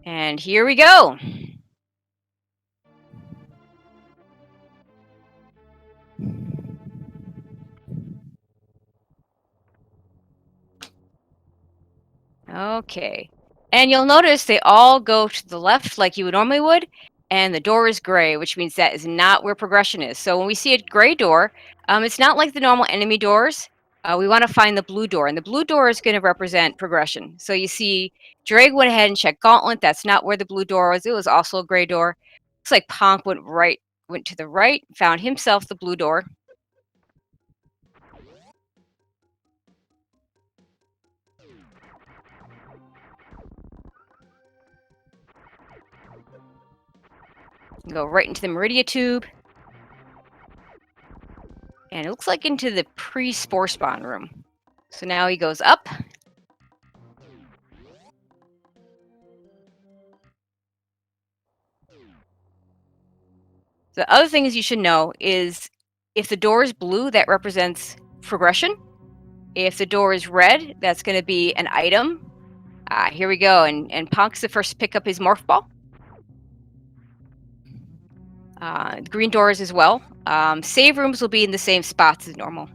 And here we go. Okay. And you'll notice they all go to the left like you would normally would, and the door is gray, which means that is not where progression is. So when we see a gray door, it's not like the normal enemy doors. We want to find the blue door, and the blue door is going to represent progression. So you see, Drake went ahead and checked Gauntlet. That's not where the blue door was. It was also a gray door. Looks like Ponk went to the right, found himself the blue door. Go right into the Meridia tube. And it looks like into the pre-spore spawn room. So now he goes up. The other things you should know is if the door is blue, that represents progression. If the door is red, that's going to be an item. Here we go. And Ponk's the first to pick up his morph ball. Green doors as well. Save rooms will be in the same spots as normal.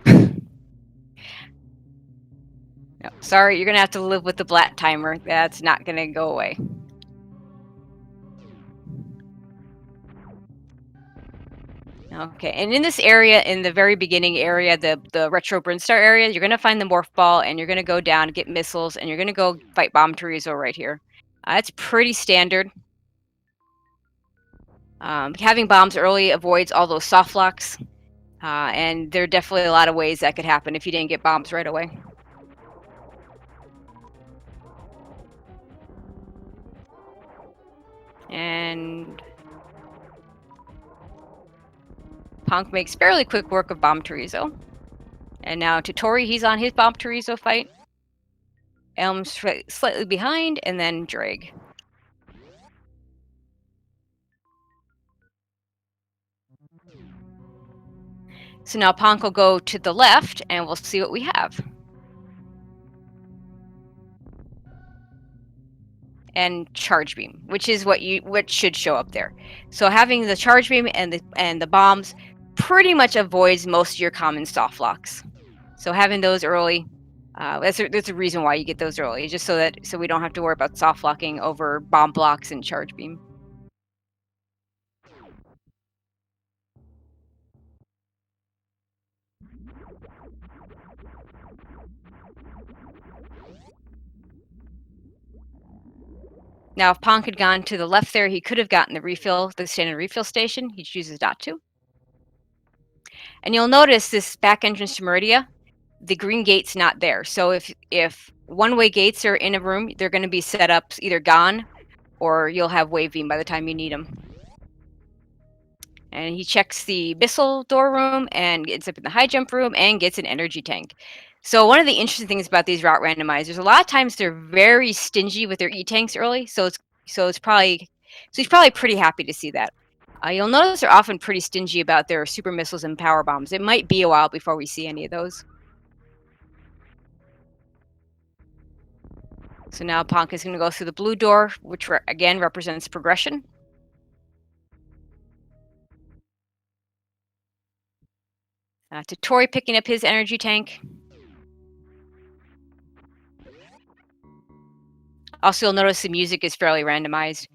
No, sorry, you're going to have to live with the black timer. That's not going to go away. Okay, and in this area, in the very beginning area, the Retro Brinstar area, you're going to find the Morph Ball, and you're going to go down, get missiles, and you're going to go fight Bomb Chorizo right here. It's pretty standard. Having bombs early avoids all those soft locks, and there are definitely a lot of ways that could happen if you didn't get bombs right away. And Ponk makes fairly quick work of Bomb Chorizo. And now to Tori, he's on his Bomb Chorizo fight. Elm's slightly behind, and then Drag. So now Ponk will go to the left, and we'll see what we have. And Charge Beam, which is what should show up there. So having the Charge Beam and the bombs pretty much avoids most of your common soft locks. So having those early, there's a reason why you get those early, just so we don't have to worry about soft locking over bomb blocks and Charge Beam. Now, if Ponk had gone to the left there, he could have gotten the standard refill station. He chooses not to. And you'll notice this back entrance to Meridia, the green gate's not there. So if one-way gates are in a room, they're going to be set up either gone, or you'll have wave beam by the time you need them. And he checks the missile door room and gets up in the high jump room and gets an energy tank. So one of the interesting things about these route randomizers, a lot of times they're very stingy with their E-tanks early, so he's probably pretty happy to see that. You'll notice they're often pretty stingy about their super missiles and power bombs. It might be a while before we see any of those. So now Ponk is going to go through the blue door, which again represents progression. To Tori picking up his energy tank. Also, you'll notice the music is fairly randomized.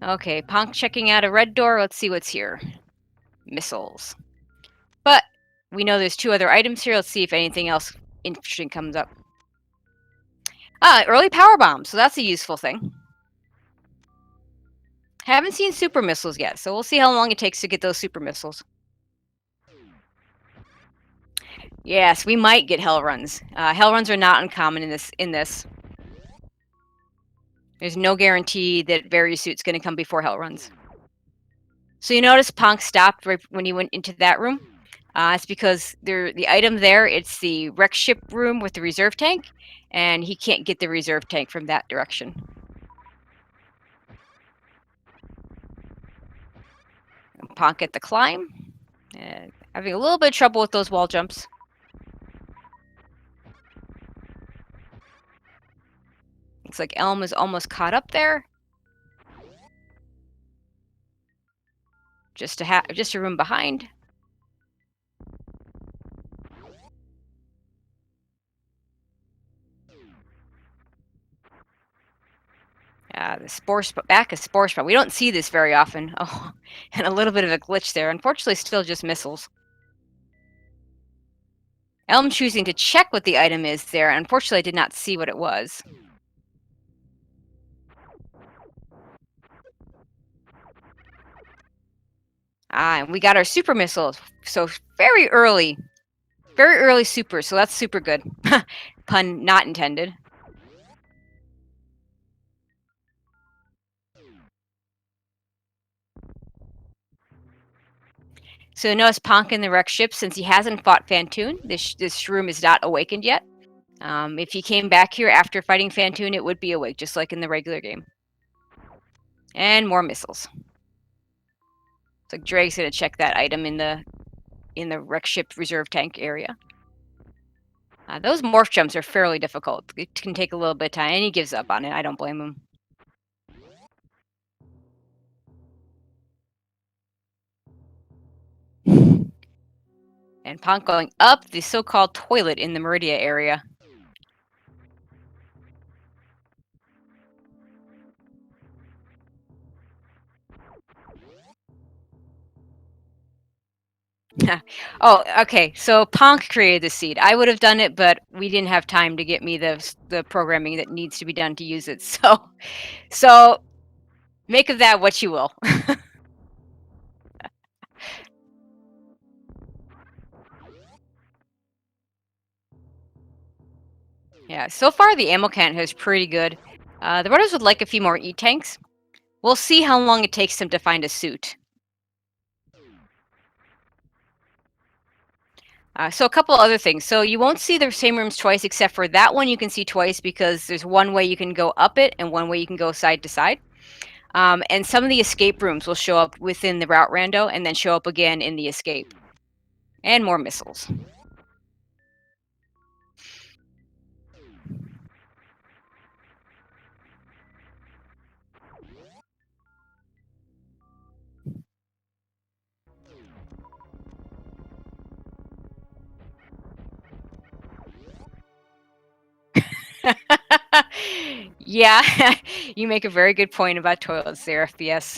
Okay, Ponk checking out a red door. Let's see what's here. Missiles. But we know there's 2 other items here. Let's see if anything else interesting comes up. Early power bomb, so that's a useful thing. Haven't seen super missiles yet, so we'll see how long it takes to get those super missiles. Yes, we might get hell runs. Hell runs are not uncommon in this. There's no guarantee that Varisuit's going to come before hell runs. So you notice Ponk stopped right when he went into that room. It's because the item there, it's the wreck ship room with the reserve tank, and he can't get the reserve tank from that direction. Pocket the climb. And having a little bit of trouble with those wall jumps. Looks like Elm is almost caught up there. Just a room behind. The back of Spore Spot. We don't see this very often. Oh, and a little bit of a glitch there. Unfortunately, still just missiles. Elm choosing to check what the item is there. Unfortunately, I did not see what it was. And we got our super missiles. So very early super. So that's super good. Pun not intended. So notice Ponk in the wreck ship, since he hasn't fought Phantoon, this room is not awakened yet. If he came back here after fighting Phantoon, it would be awake, just like in the regular game. And more missiles. It's like Drake's gonna check that item in the wreck ship reserve tank area. Those morph jumps are fairly difficult. It can take a little bit of time, and he gives up on it. I don't blame him. And Ponk going up the so-called toilet in the Meridia area. Oh, okay. So Ponk created the seed. I would have done it, but we didn't have time to get me the programming that needs to be done to use it. So make of that what you will. Yeah. So far, the ammo count is pretty good. The runners would like a few more E-tanks. We'll see how long it takes them to find a suit. So a couple other things. So you won't see the same rooms twice, except for that one you can see twice because there's one way you can go up it and one way you can go side to side. And some of the escape rooms will show up within the route rando and then show up again in the escape. And more missiles. Yeah, you make a very good point about toilets there, FPS.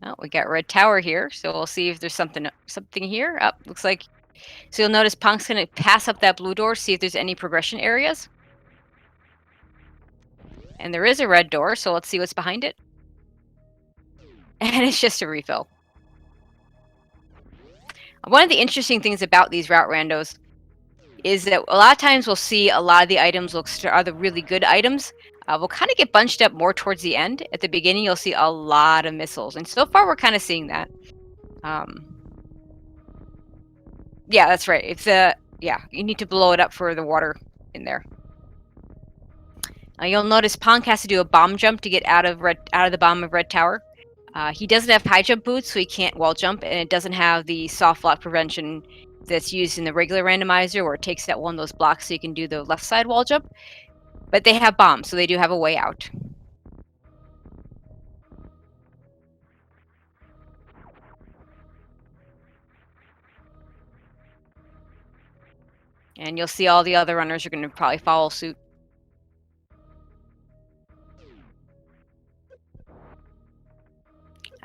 Oh, we got red tower here, so we'll see if there's something here. Up, looks like. So you'll notice Punk's gonna pass up that blue door, see if there's any progression areas. And there is a red door, so let's see what's behind it. And it's just a refill. One of the interesting things about these route randos is that a lot of times we'll see a lot of the items are the really good items. We'll kind of get bunched up more towards the end. At the beginning, you'll see a lot of missiles, and so far we're kind of seeing that. Yeah, that's right. It's you need to blow it up for the water in there. You'll notice Ponk has to do a bomb jump to get out of the bomb of Red Tower. He doesn't have high jump boots, so he can't wall jump, and it doesn't have the soft lock prevention that's used in the regular randomizer, where it takes out one of those blocks so you can do the left side wall jump. But they have bombs, so they do have a way out. And you'll see all the other runners are going to probably follow suit.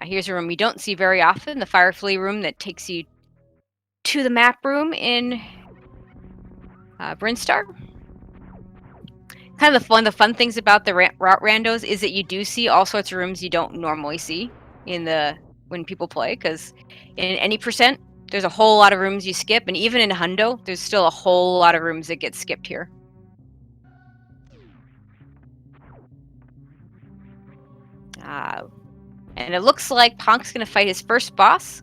Here's a room we don't see very often, the Fire Flea room that takes you to the map room in Brinstar. Kind of the fun things about the route randos is that you do see all sorts of rooms you don't normally see when people play, because in any percent, there's a whole lot of rooms you skip, and even in Hundo, there's still a whole lot of rooms that get skipped here. And it looks like Ponk's going to fight his first boss.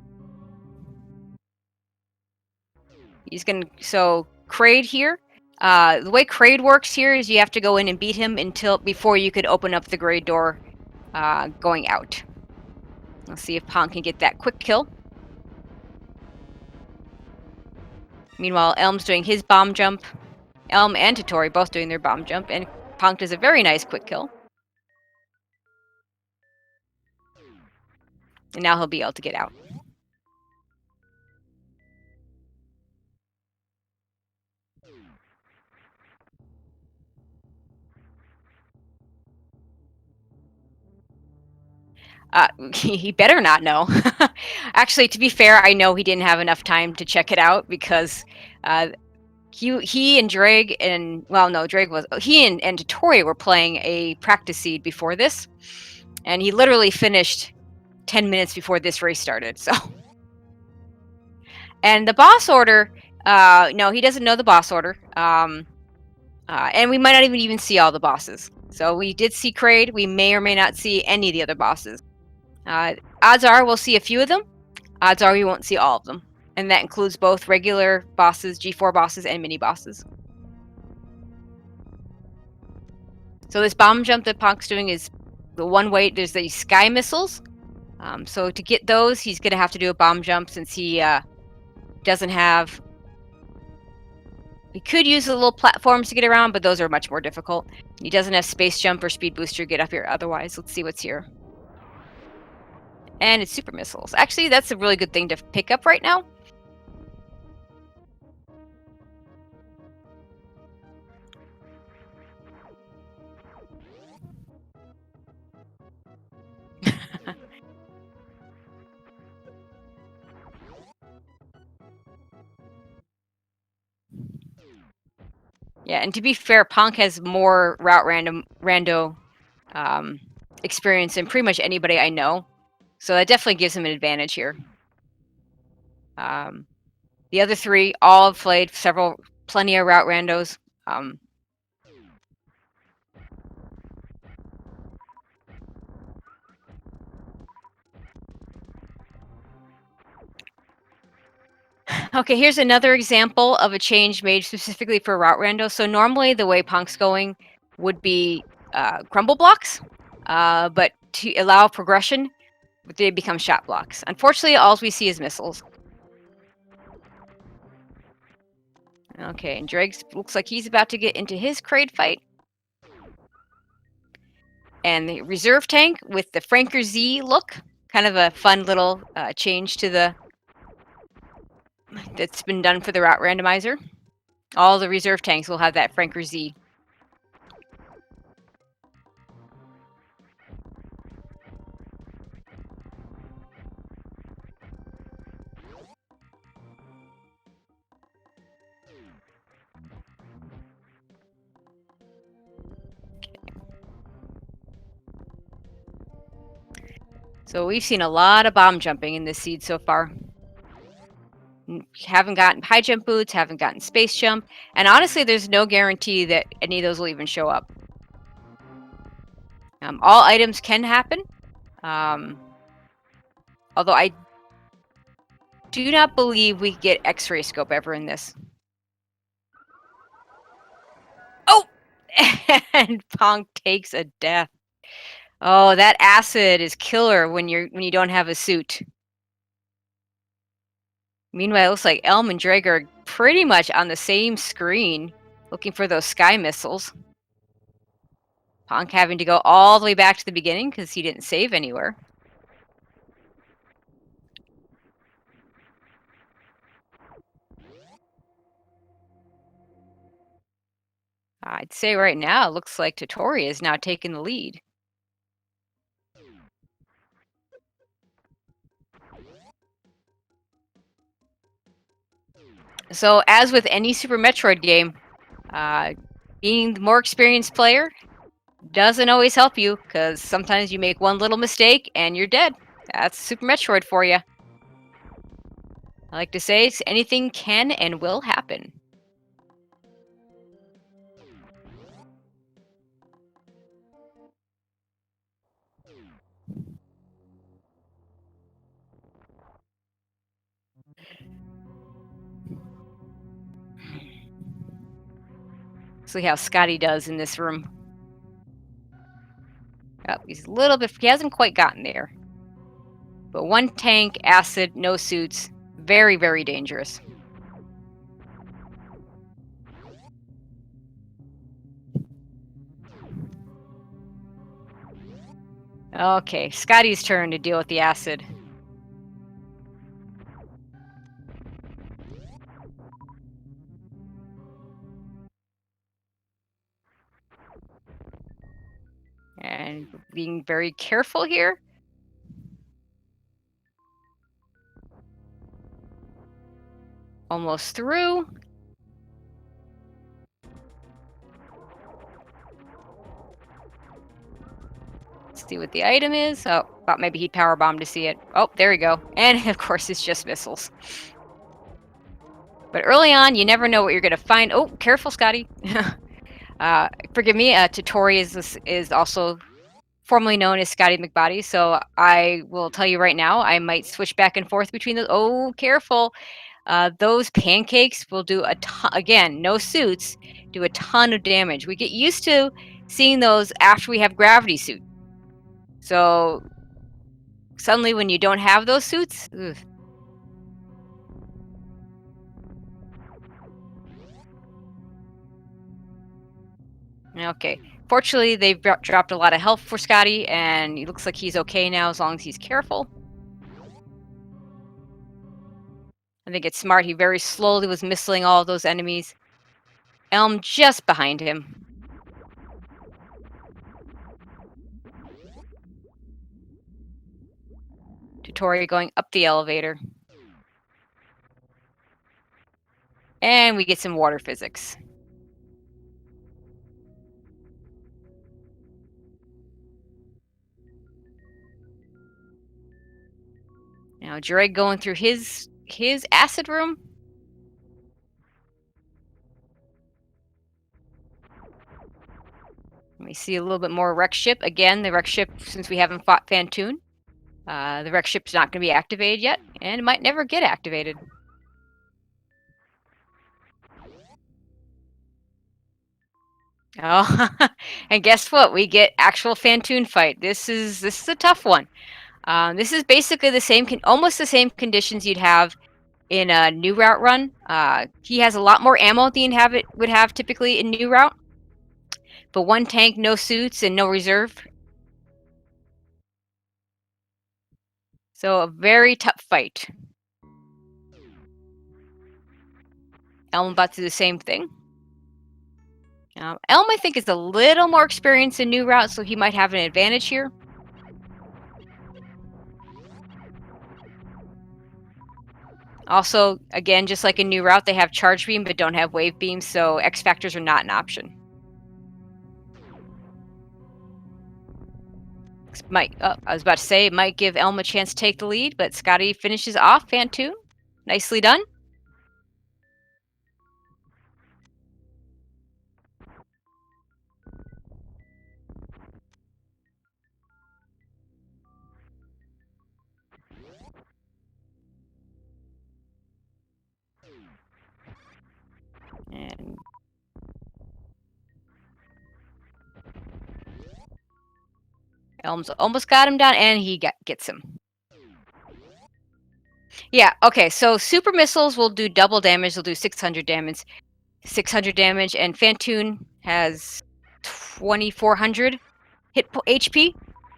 He's going to... So, Kraid here. The way Kraid works here is you have to go in and beat him before you could open up the gray door going out. Let's see if Ponk can get that quick kill. Meanwhile, Elm's doing his bomb jump. Elm and Totori both doing their bomb jump, and Ponk does a very nice quick kill. And now he'll be able to get out. He better not know. Actually, to be fair, I know he didn't have enough time to check it out because he and Drake and... Well, no, Drake was... He and Totori were playing a practice seed before this. And he literally finished 10 minutes before this race started, so... And the boss order... no, he doesn't know the boss order. And we might not even see all the bosses. So we did see Kraid. We may or may not see any of the other bosses. Odds are we'll see a few of them. Odds are we won't see all of them. And that includes both regular bosses, G4 bosses, and mini bosses. So this bomb jump that Ponk's doing is the one way. There's these sky missiles. So to get those, he's going to have to do a bomb jump since he doesn't have... He could use the little platforms to get around, but those are much more difficult. He doesn't have space jump or speed booster to get up here otherwise. Let's see what's here. And it's super missiles. Actually, that's a really good thing to pick up right now. Yeah, and to be fair, Ponk has more route rando experience than pretty much anybody I know. So that definitely gives him an advantage here. The other three all have played plenty of route randos. Okay, here's another example of a change made specifically for route rando. So normally the way Punk's going would be crumble blocks, but to allow progression, they become shot blocks. Unfortunately, all we see is missiles. Okay, and Drake looks like he's about to get into his Kraid fight. And the reserve tank with the Franker Z look, kind of a fun little change to the... that's been done for the route randomizer. All the reserve tanks will have that Franker Z. So we've seen a lot of bomb jumping in this seed so far. Haven't gotten high jump boots, haven't gotten space jump, and honestly, there's no guarantee that any of those will even show up. All items can happen, although I do not believe we get X-ray scope ever in this. Oh! And Ponk takes a death. Oh, that acid is killer when you don't have a suit. Meanwhile, it looks like Elm and Drake are pretty much on the same screen, looking for those sky missiles. Ponk having to go all the way back to the beginning because he didn't save anywhere. I'd say right now, it looks like Totori is now taking the lead. So, as with any Super Metroid game, being the more experienced player doesn't always help you, because sometimes you make one little mistake and you're dead. That's Super Metroid for you. I like to say, anything can and will happen. See how Scotty does in this room. Oh, he's a little bit. He hasn't quite gotten there. But one tank, acid, no suits. Very, very dangerous. Okay, Scotty's turn to deal with the acid. And being very careful here. Almost through. Let's see what the item is. Oh, thought maybe he'd power bomb to see it. Oh, there we go. And of course, it's just missiles. But early on, you never know what you're going to find. Oh, careful, Scotty. Forgive me. Totori is also formerly known as Scotty McBody. So I will tell you right now, I might switch back and forth between those. Oh, careful. Those pancakes will do a ton. Again, no suits, do a ton of damage. We get used to seeing those after we have gravity suit. So suddenly when you don't have those suits, ugh. Okay. Fortunately, they've dropped a lot of health for Scotty, and it looks like he's okay now as long as he's careful. I think it's smart. He very slowly was missiling all of those enemies. Elm just behind him. Tutorial going up the elevator. And we get some water physics. Now Drake going through his acid room. We see a little bit more wreck ship. Again, the wreck ship, since we haven't fought Phantoon, the wreck ship's not going to be activated yet, and it might never get activated. Oh, and guess what? We get actual Phantoon fight. This is a tough one. This is basically the same, almost the same conditions you'd have in a new route run. He has a lot more ammo than would have typically in new route, but one tank, no suits, and no reserve. So a very tough fight. Elm about to do the same thing. Elm, I think, is a little more experienced in new route, so he might have an advantage here. Also, again, just like in new route, they have charge beam but don't have wave beam, so X factors are not an option. I was about to say it might give Elm a chance to take the lead, but Scotty finishes off Phantoon. Nicely done. And Elm's almost got him down, and he gets him. Yeah, okay, so super missiles will do double damage. They'll do 600 damage. 600 damage, and Phantoon has 2400 hit HP.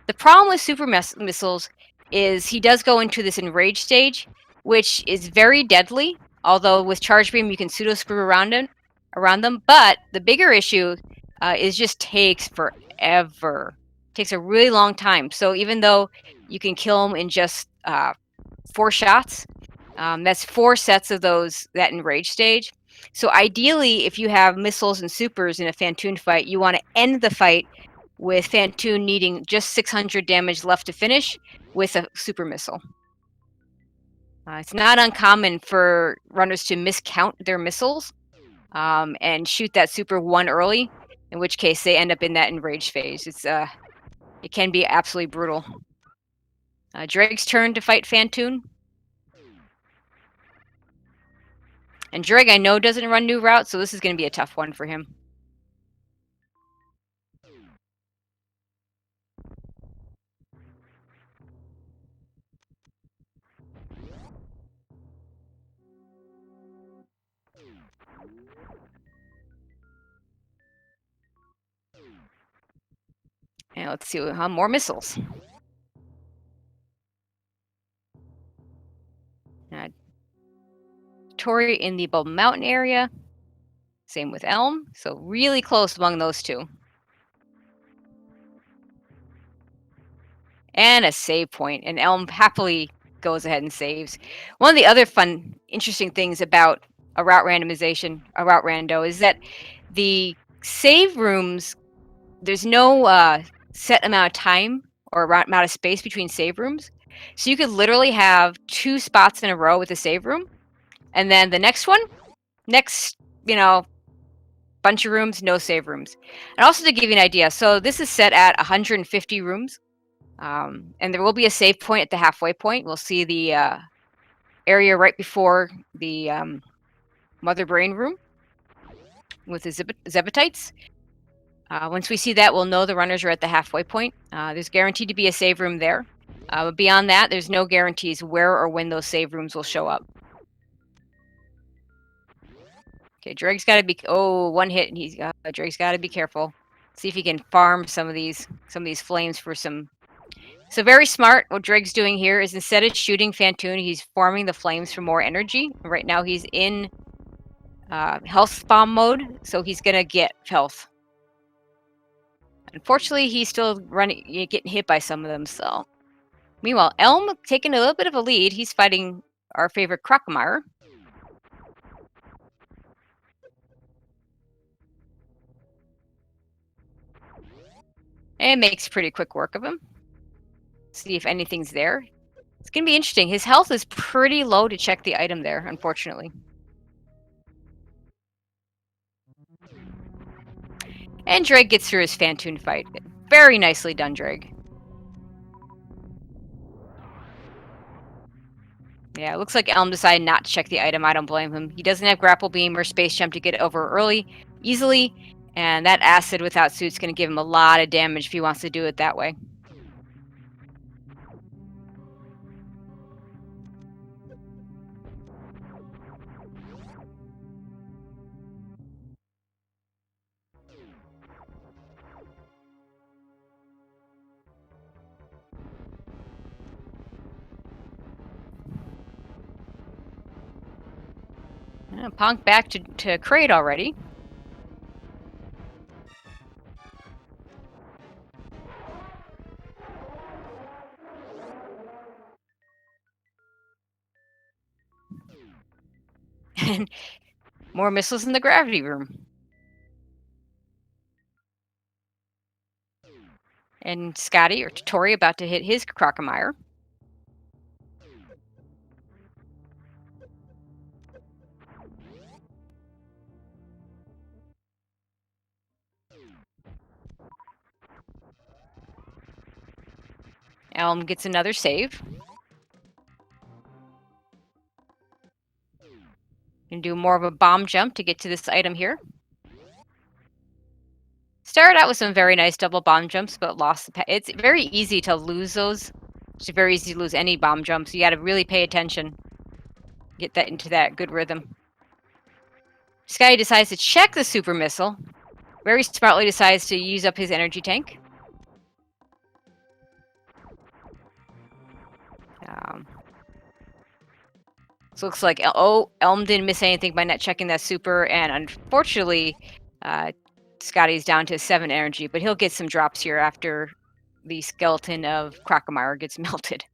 The problem with super missiles is he does go into this enraged stage, which is very deadly. Although with charge beam you can pseudo screw around them. But the bigger issue is just takes forever. Takes a really long time. So even though you can kill him in just 4 shots, that's 4 sets of that enraged stage. So ideally, if you have missiles and supers in a Phantoon fight, you want to end the fight with Phantoon needing just 600 damage left to finish with a super missile. It's not uncommon for runners to miscount their missiles and shoot that super one early, in which case they end up in that enraged phase. It can be absolutely brutal. Drake's turn to fight Phantoon. And Drake, I know, doesn't run new route, so this is going to be a tough one for him. And let's see, more missiles. Tori in the Bubble Mountain area. Same with Elm. So really close among those two. And a save point, and Elm happily goes ahead and saves. One of the other fun, interesting things about a route randomization, a route rando, is that the save rooms, there's no set amount of time or amount of space between save rooms. So you could literally have 2 spots in a row with a save room, and then the next one, next, bunch of rooms, no save rooms. And also to give you an idea, so this is set at 150 rooms. And there will be a save point at the halfway point. We'll see the area right before the Mother Brain room with the Zebatites. Once we see that, we'll know the runners are at the halfway point. There's guaranteed to be a save room there. But beyond that, there's no guarantees where or when those save rooms will show up. Okay, Drake's got to be... Oh, one hit, and Drake's got to be careful. See if he can farm some of these flames for some... So very smart. What Drake's doing here is instead of shooting Phantoon, he's farming the flames for more energy. Right now he's in health bomb mode, so he's gonna get health. Unfortunately, he's still getting hit by some of them. So, meanwhile, Elm taking a little bit of a lead. He's fighting our favorite Crocomire. And makes pretty quick work of him. See if anything's there. It's gonna be interesting. His health is pretty low to check the item there, unfortunately. And Drake gets through his Phantoon fight. Very nicely done, Drake. Yeah, it looks like Elm decided not to check the item. I don't blame him. He doesn't have Grapple Beam or Space Jump to get over easily, and that acid without suit's going to give him a lot of damage if he wants to do it that way. Ponk back to Crate already. And more missiles in the gravity room. And Scotty or Tori about to hit his Crocomire. Elm gets another save. Can do more of a bomb jump to get to this item here. Started out with some very nice double bomb jumps, but lost the it's very easy to lose those. It's very easy to lose any bomb jumps. You got to really pay attention. Get that into that good rhythm. Sky decides to check the super missile. Very smartly decides to use up his energy tank. So looks like Elm didn't miss anything by not checking that super, and unfortunately, Scotty's down to 7 energy, but he'll get some drops here after the skeleton of Crocomire gets melted.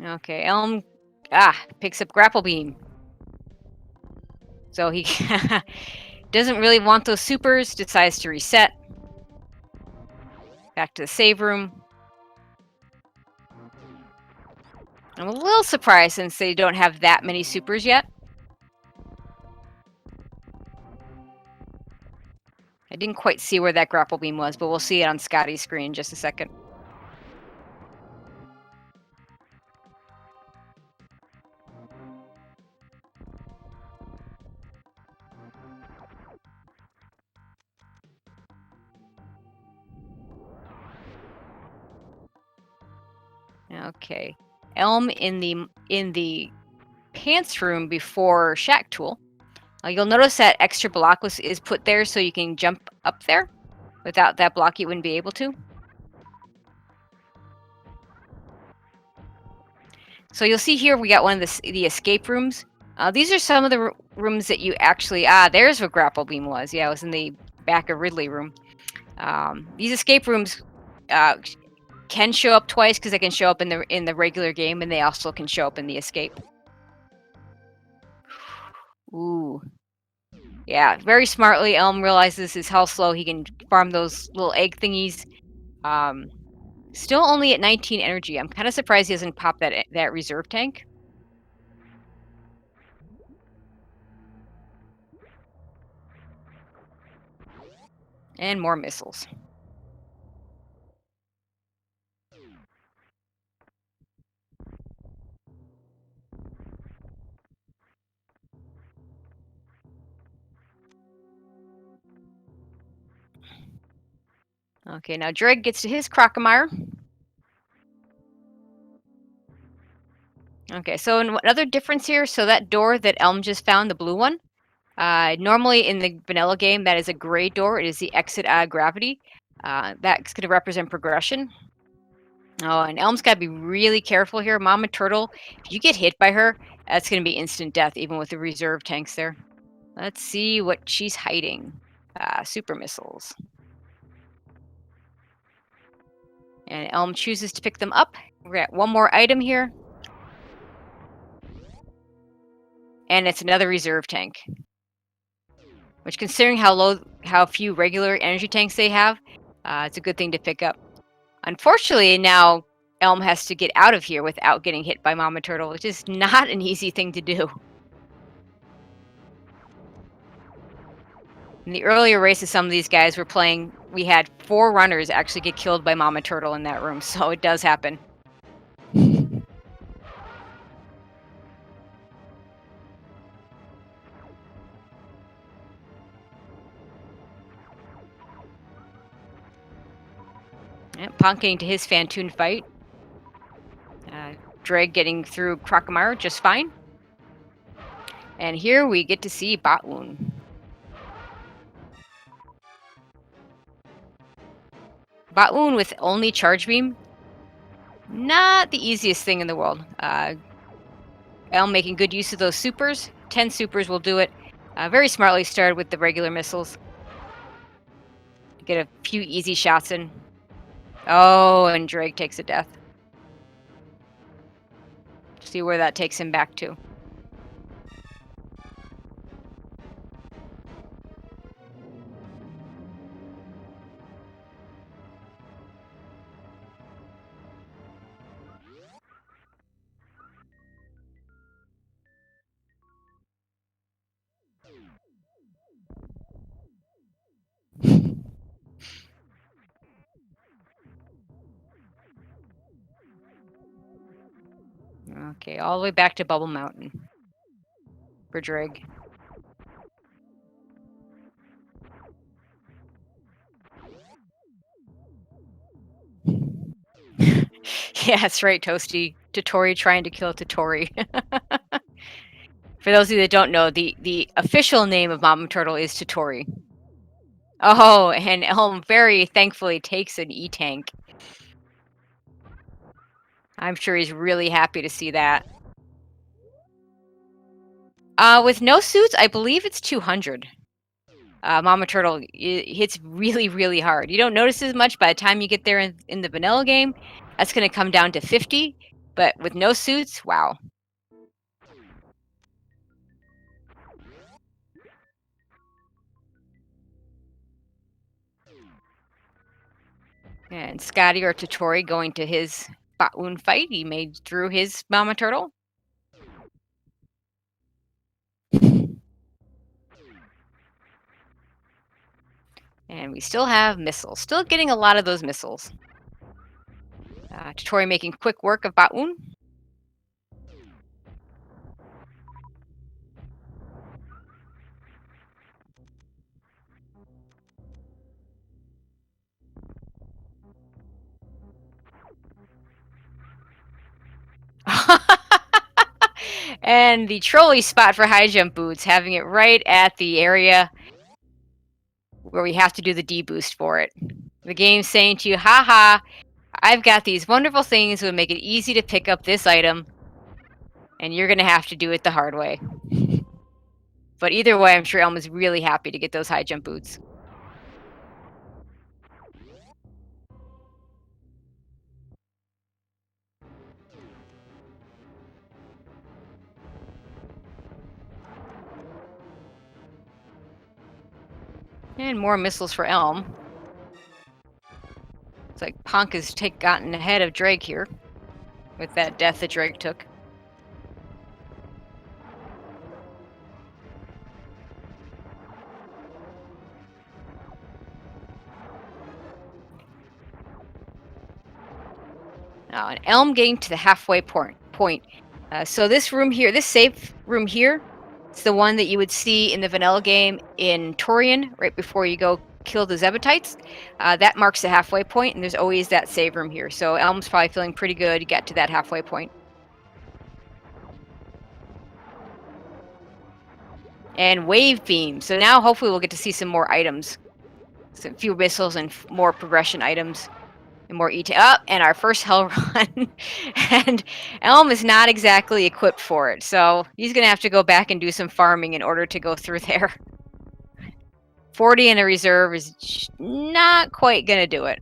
Okay, Elm picks up Grapple Beam. So he doesn't really want those supers, decides to reset. Back to the save room. I'm a little surprised since they don't have that many supers yet. I didn't quite see where that Grapple Beam was, but we'll see it on Scotty's screen in just a second. Okay. Elm in the pants room before Shack Tool. You'll notice that extra block is put there so you can jump up there. Without that block, you wouldn't be able to. So you'll see here we got one of the escape rooms. These are some of the rooms that you actually... there's what grapple beam was. Yeah, it was in the back of Ridley room. These escape rooms can show up twice because they can show up in the regular game, and they also can show up in the escape. Ooh. Yeah, very smartly, Elm realizes his health low. He can farm those little egg thingies. Um, Still only at 19 energy. I'm kind of surprised he hasn't popped that reserve tank. And more missiles. Okay, now Dreg gets to his Crocomire. Okay, so another difference here. So that door that Elm just found, the blue one, normally in the vanilla game, that is a gray door. It is the exit out of gravity. That's going to represent progression. Oh, and Elm's got to be really careful here. Mama Turtle, if you get hit by her, that's going to be instant death, even with the reserve tanks there. Let's see what she's hiding. Super missiles. And Elm chooses to pick them up. We're got one more item here. And it's another reserve tank. Which, considering how few regular energy tanks they have, it's a good thing to pick up. Unfortunately, now Elm has to get out of here without getting hit by Mama Turtle, which is not an easy thing to do. In the earlier races some of these guys were playing, we had 4 runners actually get killed by Mama Turtle in that room, so it does happen. Yep, Ponking to his Phantoon fight. Dreg getting through Crocomire just fine. And here we get to see Botwoon. Botwoon with only Charge Beam, not the easiest thing in the world. Elm making good use of those supers. 10 supers will do it. Very smartly started with the regular missiles. Get a few easy shots in. Oh, and Drake takes a death. See where that takes him back to. Okay, all the way back to Bubble Mountain for Drake. Yeah, that's right, Toasty. Totori trying to kill Totori. For those of you that don't know, the official name of Mama Turtle is Totori. Oh, and Elm very thankfully takes an E-Tank. I'm sure he's really happy to see that. With no suits, I believe it's 200. Mama Turtle hits really, really hard. You don't notice as much by the time you get there in the vanilla game. That's going to come down to 50. But with no suits, wow. And Scotty or Totori going to his Botwoon fight. He made through his Mama Turtle. And we still have missiles. Still getting a lot of those missiles. Totori making quick work of Botwoon. And the trolley spot for high jump boots, having it right at the area where we have to do the D boost for it. The game's saying to you, haha, I've got these wonderful things that would make it easy to pick up this item, and you're going to have to do it the hard way. But either way, I'm sure Elm is really happy to get those high jump boots. And more missiles for Elm. It's like Punk has gotten ahead of Drake here with that death that Drake took. And Elm getting to the halfway point. So this room here, this safe room here, it's the one that you would see in the vanilla game in Torian, right before you go kill the Zebatites. That marks the halfway point, and there's always that save room here. So Elm's probably feeling pretty good to get to that halfway point. And wave beam. So now hopefully we'll get to see some more items. Some few missiles and more progression items. And more up, and our first hell run. And Elm is not exactly equipped for it, so he's going to have to go back and do some farming in order to go through there. 40 in a reserve is not quite going to do it.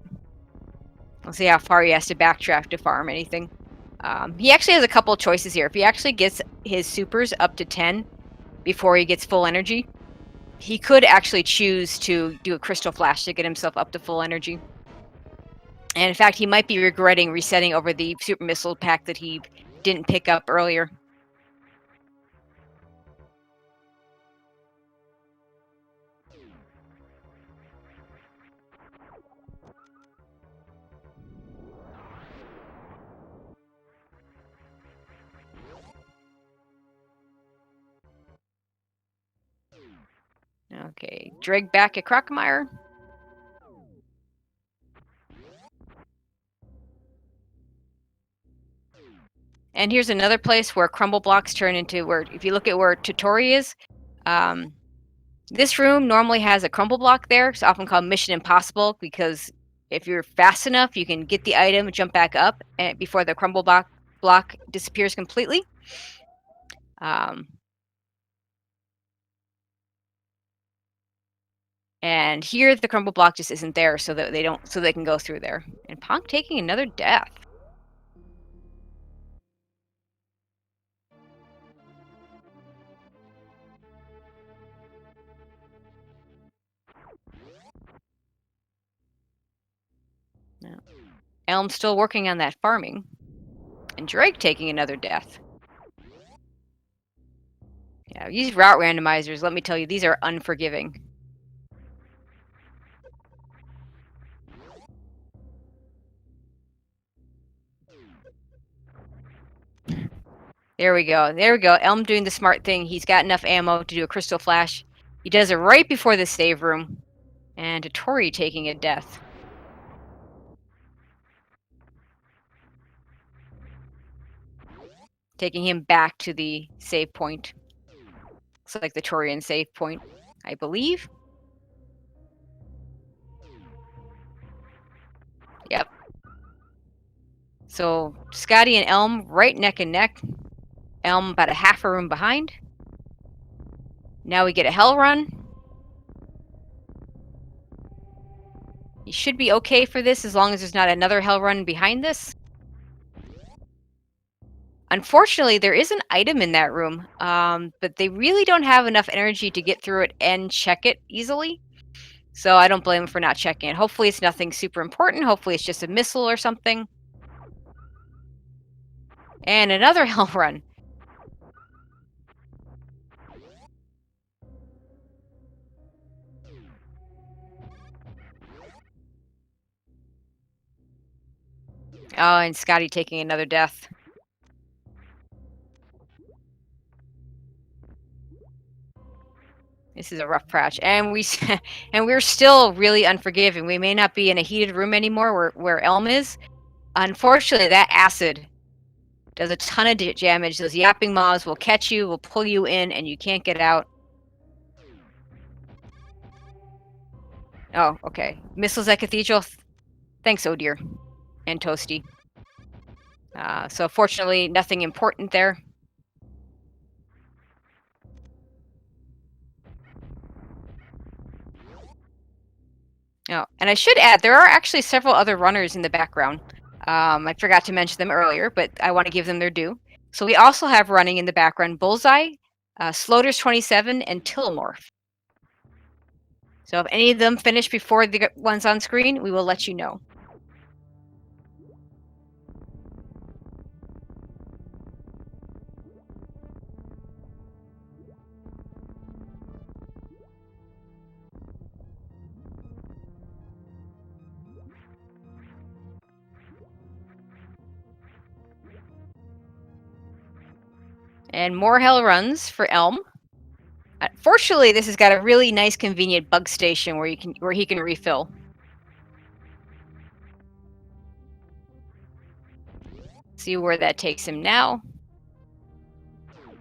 We'll see how far he has to backtrack to farm anything. He actually has a couple choices here. If he actually gets his supers up to 10 before he gets full energy, he could actually choose to do a crystal flash to get himself up to full energy. And in fact, he might be regretting resetting over the super missile pack that he didn't pick up earlier. Okay, Drake back at Crocomire. And here's another place where crumble blocks turn into where, if you look at where Totori is, this room normally has a crumble block there. It's often called Mission Impossible because if you're fast enough, you can get the item, jump back up before the crumble block disappears completely. And here the crumble block just isn't there, so that they can go through there. And Ponk taking another death. No. Elm's still working on that farming. And Drake taking another death. Yeah, these route randomizers, let me tell you, these are unforgiving. There we go. There we go. Elm doing the smart thing. He's got enough ammo to do a crystal flash. He does it right before the save room. And Tori taking a death. Taking him back to the save point. Looks like the Torian save point, I believe. Yep. So Scotty and Elm right neck and neck. Elm about a half a room behind. Now we get a hell run. You should be okay for this as long as there's not another hell run behind this. Unfortunately, there is an item in that room, but they really don't have enough energy to get through it and check it easily. So I don't blame them for not checking it. Hopefully it's nothing super important. Hopefully it's just a missile or something. And another hell run. Oh, and Scotty taking another death. This is a rough patch, and we're still really unforgiving. We may not be in a heated room anymore where Elm is. Unfortunately, that acid Does a ton of damage. Those yapping mobs will catch you, will pull you in, and you can't get out. Oh, okay. Missiles at Cathedral. Thanks, oh dear. And Toasty. So fortunately, nothing important there. Oh, and I should add, there are actually several other runners in the background. I forgot to mention them earlier, but I want to give them their due. So we also have running in the background Bullseye, Sloters 27, and Tillamorph. So if any of them finish before the ones on screen, we will let you know. And more hell runs for Elm. Fortunately, this has got a really nice, convenient bug station where he can refill. See where that takes him now.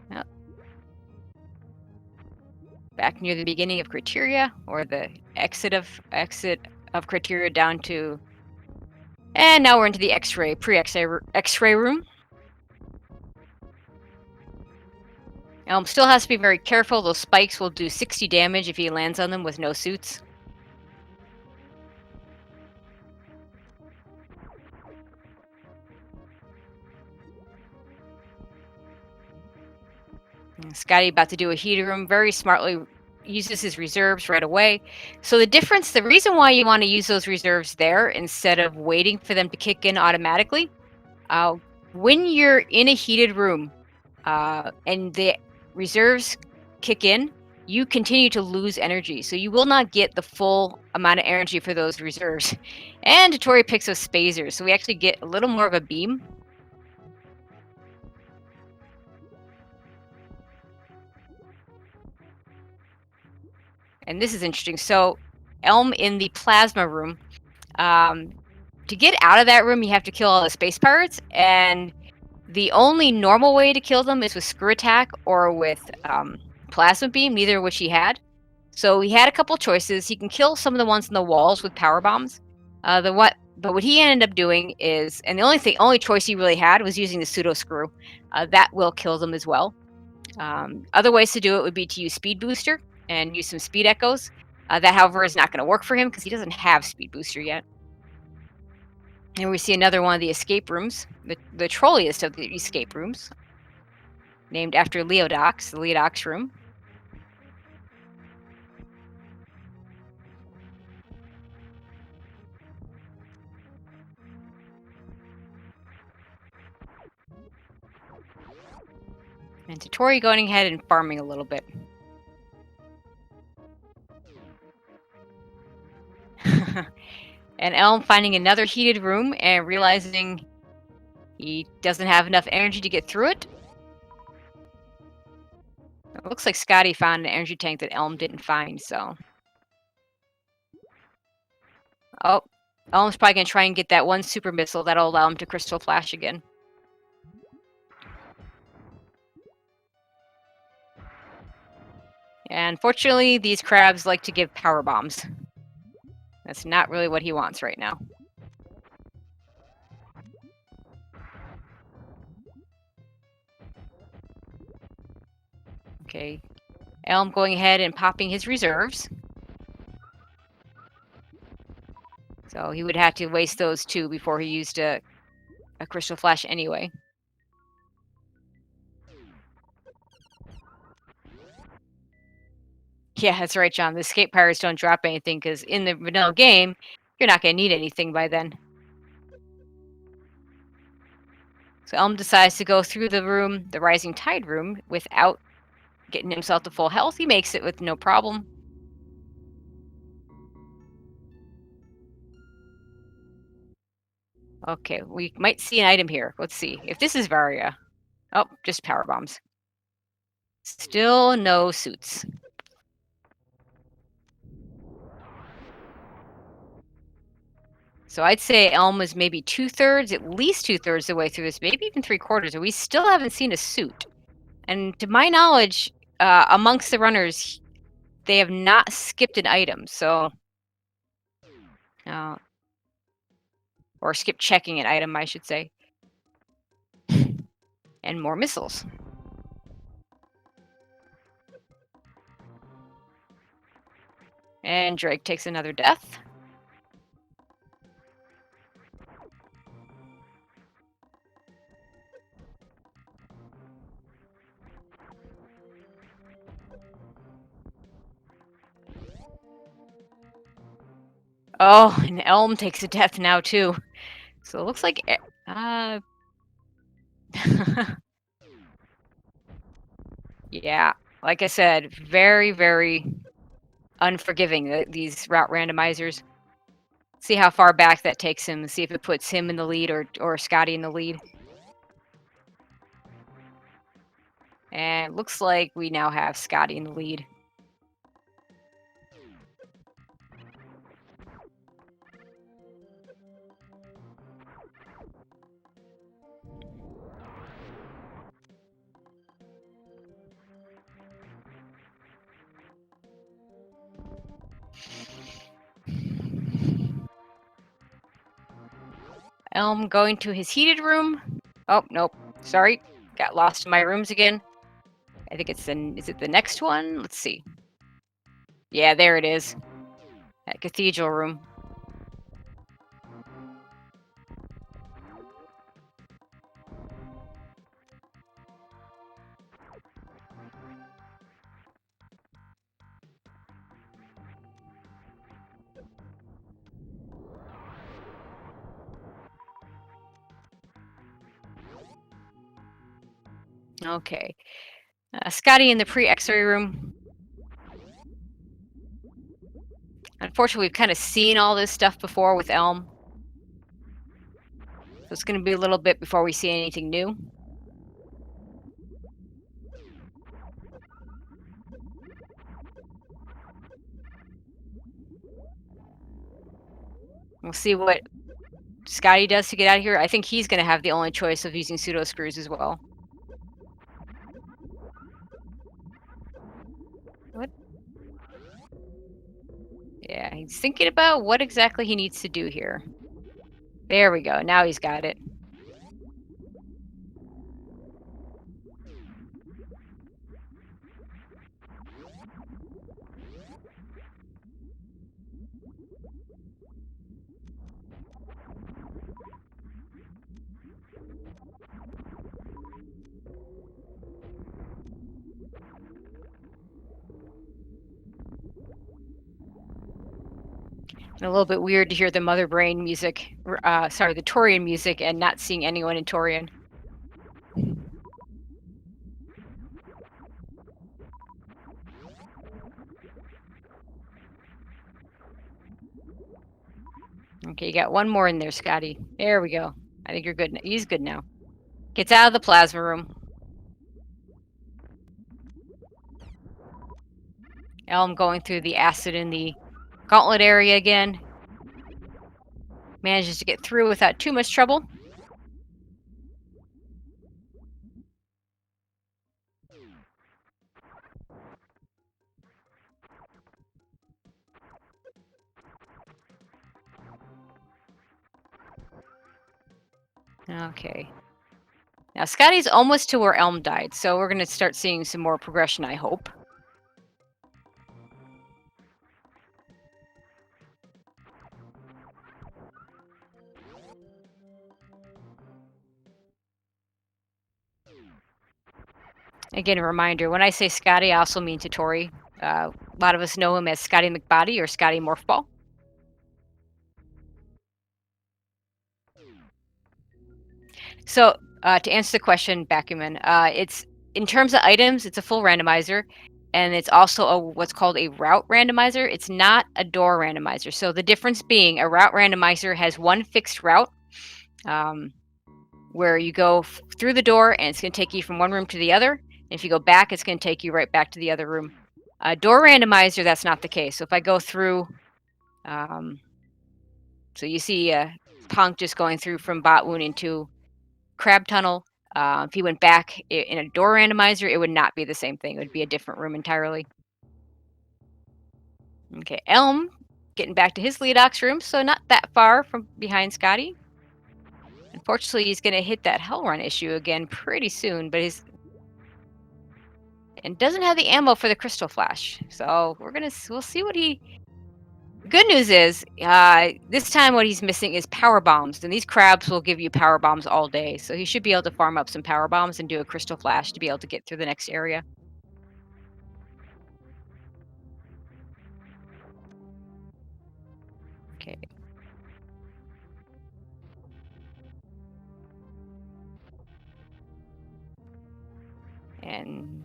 Yep. Back near the beginning of Criteria, or the exit of Criteria down to, and now we're into the pre-X-ray room. Elm still has to be very careful. Those spikes will do 60 damage if he lands on them with no suits. Scotty about to do a heater room, very smartly uses his reserves right away. So the reason why you want to use those reserves there instead of waiting for them to kick in automatically, when you're in a heated room and the reserves kick in, you continue to lose energy. So you will not get the full amount of energy for those reserves. And Tori picks up Spazers, so we actually get a little more of a beam. And this is interesting. So Elm in the plasma room, to get out of that room, you have to kill all the space pirates, and the only normal way to kill them is with Screw Attack or with Plasma Beam, neither of which he had. So he had a couple choices. He can kill some of the ones in the walls with power bombs. But what he ended up doing is, and the only choice he really had was using the pseudo screw. That will kill them as well. Other ways to do it would be to use Speed Booster and use some Speed Echoes. That, however, is not going to work for him because he doesn't have Speed Booster yet. And we see another one of the escape rooms, the trolliest of the escape rooms, named after Leodox, the Leodox room. And Totori going ahead and farming a little bit. And Elm finding another heated room and realizing he doesn't have enough energy to get through it. It looks like Scotty found an energy tank that Elm didn't find, so. Oh, Elm's probably going to try and get that one super missile that'll allow him to Crystal Flash again. And unfortunately, these crabs like to give power bombs. That's not really what he wants right now. Okay, Elm going ahead and popping his reserves. So he would have to waste those two before he used a Crystal Flash anyway. Yeah, that's right, John. The escape pirates don't drop anything because in the vanilla game, you're not going to need anything by then. So Elm decides to go through the room, the Rising Tide room, without getting himself to full health. He makes it with no problem. Okay, we might see an item here. Let's see. If this is Varia. Oh, just power bombs. Still no suits. So I'd say Elm is maybe 2/3, at least 2/3 the way through this, maybe even 3/4, and we still haven't seen a suit. And to my knowledge, amongst the runners, they have not skipped an item, so uh, or skipped checking an item, I should say. And more missiles. And Drake takes another death. Oh, and Elm takes a death now too. So it looks like yeah, like I said, very, very unforgiving, these route randomizers. See how far back that takes him, see if it puts him in the lead or Scotty in the lead. And it looks like we now have Scotty in the lead. Elm going to his heated room. Oh, nope. Sorry. Got lost in my rooms again. I think it's is it the next one? Let's see. Yeah, there it is. That cathedral room. Okay. Scotty in the pre-X-ray room. Unfortunately, we've kind of seen all this stuff before with Elm. So it's going to be a little bit before we see anything new. We'll see what Scotty does to get out of here. I think he's going to have the only choice of using pseudo screws as well. What? Yeah, he's thinking about what exactly he needs to do here. There we go. Now he's got it. And a little bit weird to hear the Mother Brain music, sorry, the Torian music, and not seeing anyone in Torian. Okay, you got one more in there, Scotty. There we go. I think you're good. He's good now. Gets out of the plasma room. Elm going through the acid in the gauntlet area again. Manages to get through without too much trouble. Okay. Now Scotty's almost to where Elm died, so we're going to start seeing some more progression, I hope. Again, a reminder, when I say Scotty, I also mean Totori. A lot of us know him as Scotty McBody or Scotty Morphball. So, to answer the question, Bakuman, it's in terms of items, it's a full randomizer, and it's also what's called a route randomizer. It's not a door randomizer. So the difference being, a route randomizer has one fixed route, where you go through the door, and it's going to take you from one room to the other. And if you go back, it's going to take you right back to the other room. Door randomizer, that's not the case. So if I go through, So you see Punk just going through from Botwoon into Crab Tunnel. If he went back in a door randomizer, it would not be the same thing. It would be a different room entirely. Okay, Elm getting back to his lead ox room, so not that far from behind Scotty. Unfortunately, he's going to hit that Hell Run issue again pretty soon, but and doesn't have the ammo for the Crystal Flash. So we'll see what he. Good news is, this time what he's missing is power bombs, and these crabs will give you power bombs all day. So he should be able to farm up some power bombs and do a Crystal Flash to be able to get through the next area. Okay. And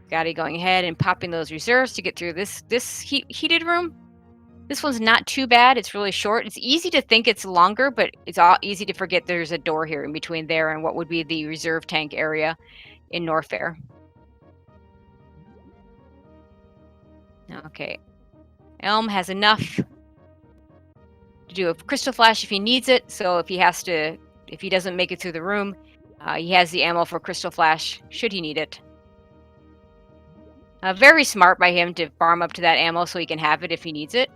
Scotty going ahead and popping those reserves to get through this heated room. This one's not too bad. It's really short. It's easy to think it's longer, but it's all easy to forget there's a door here in between there and what would be the reserve tank area in Norfair. Okay. Elm has enough to do a Crystal Flash if he needs it. So if he doesn't make it through the room, he has the ammo for Crystal Flash should he need it. Very smart by him to farm up to that ammo so he can have it if he needs it.